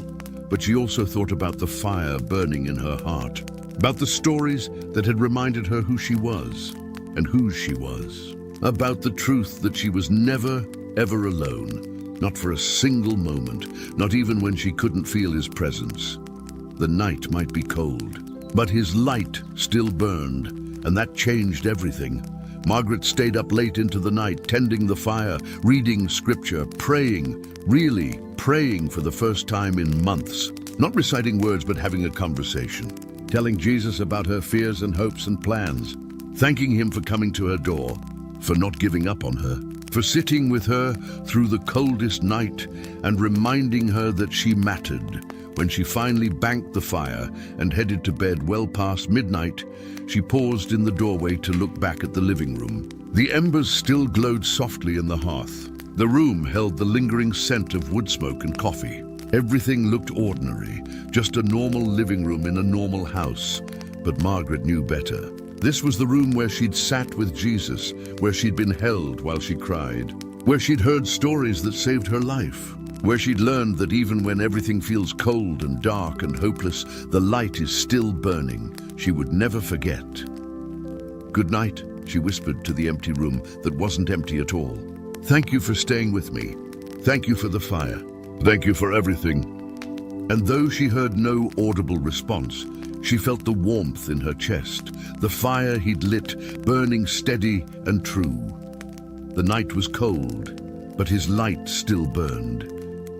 But she also thought about the fire burning in her heart, about the stories that had reminded her who she was and whose she was, about the truth that she was never, ever alone, not for a single moment, not even when she couldn't feel his presence. The night might be cold, but his light still burned, and that changed everything. Margaret stayed up late into the night, tending the fire, reading scripture, praying, really praying for the first time in months. Not reciting words, but having a conversation, telling Jesus about her fears and hopes and plans, thanking him for coming to her door, for not giving up on her, for sitting with her through the coldest night and reminding her that she mattered. When she finally banked the fire and headed to bed well past midnight, she paused in the doorway to look back at the living room. The embers still glowed softly in the hearth. The room held the lingering scent of wood smoke and coffee. Everything looked ordinary, just a normal living room in a normal house. But Margaret knew better. This was the room where she'd sat with Jesus, where she'd been held while she cried, where she'd heard stories that saved her life, where she'd learned that even when everything feels cold and dark and hopeless, the light is still burning. She would never forget. "Good night," she whispered to the empty room that wasn't empty at all. "Thank you for staying with me. Thank you for the fire. Thank you for everything." And though she heard no audible response, she felt the warmth in her chest, the fire he'd lit, burning steady and true. The night was cold, but his light still burned.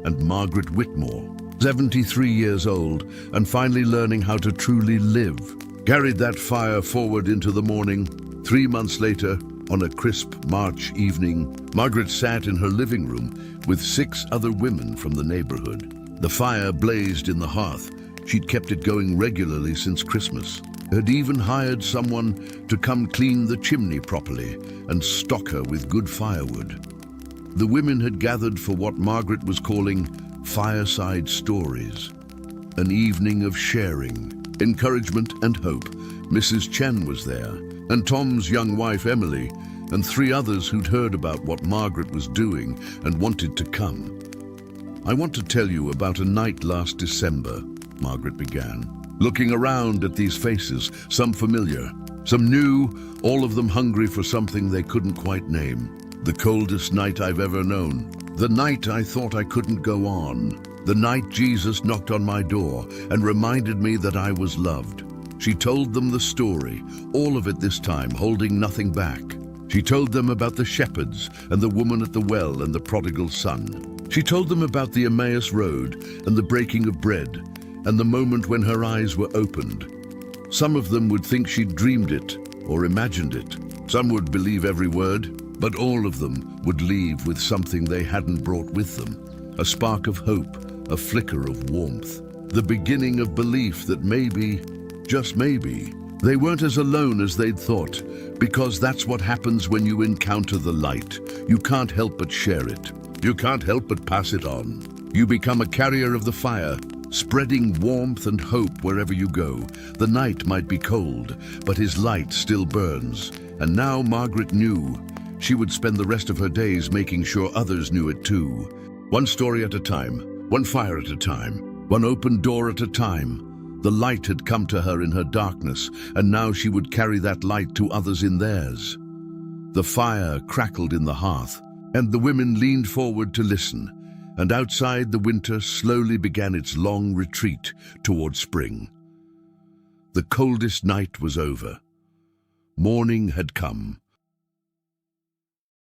And Margaret Whitmore, 73 years old and finally learning how to truly live, carried that fire forward into the morning. 3 months later, on a crisp March evening, Margaret sat in her living room with 6 other women from the neighborhood. The fire blazed in the hearth. She'd kept it going regularly since Christmas, had even hired someone to come clean the chimney properly and stock her with good firewood. The women had gathered for what Margaret was calling fireside stories, an evening of sharing, encouragement and hope. Mrs. Chen was there, and Tom's young wife Emily, and 3 others who'd heard about what Margaret was doing and wanted to come. "I want to tell you about a night last December," Margaret began, looking around at these faces, some familiar, some new, all of them hungry for something they couldn't quite name. "The coldest night I've ever known. The night I thought I couldn't go on. The night Jesus knocked on my door and reminded me that I was loved." She told them the story, all of it this time, holding nothing back. She told them about the shepherds and the woman at the well and the prodigal son. She told them about the Emmaus Road and the breaking of bread and the moment when her eyes were opened. Some of them would think she'd dreamed it or imagined it. Some would believe every word. But all of them would leave with something they hadn't brought with them, a spark of hope, a flicker of warmth, the beginning of belief that maybe, just maybe, they weren't as alone as they'd thought, because that's what happens when you encounter the light. You can't help but share it. You can't help but pass it on. You become a carrier of the fire, spreading warmth and hope wherever you go. The night might be cold, but his light still burns. And now Margaret knew she would spend the rest of her days making sure others knew it too. One story at a time, one fire at a time, one open door at a time. The light had come to her in her darkness, and now she would carry that light to others in theirs. The fire crackled in the hearth, and the women leaned forward to listen, and outside the winter slowly began its long retreat toward spring. The coldest night was over. Morning had come.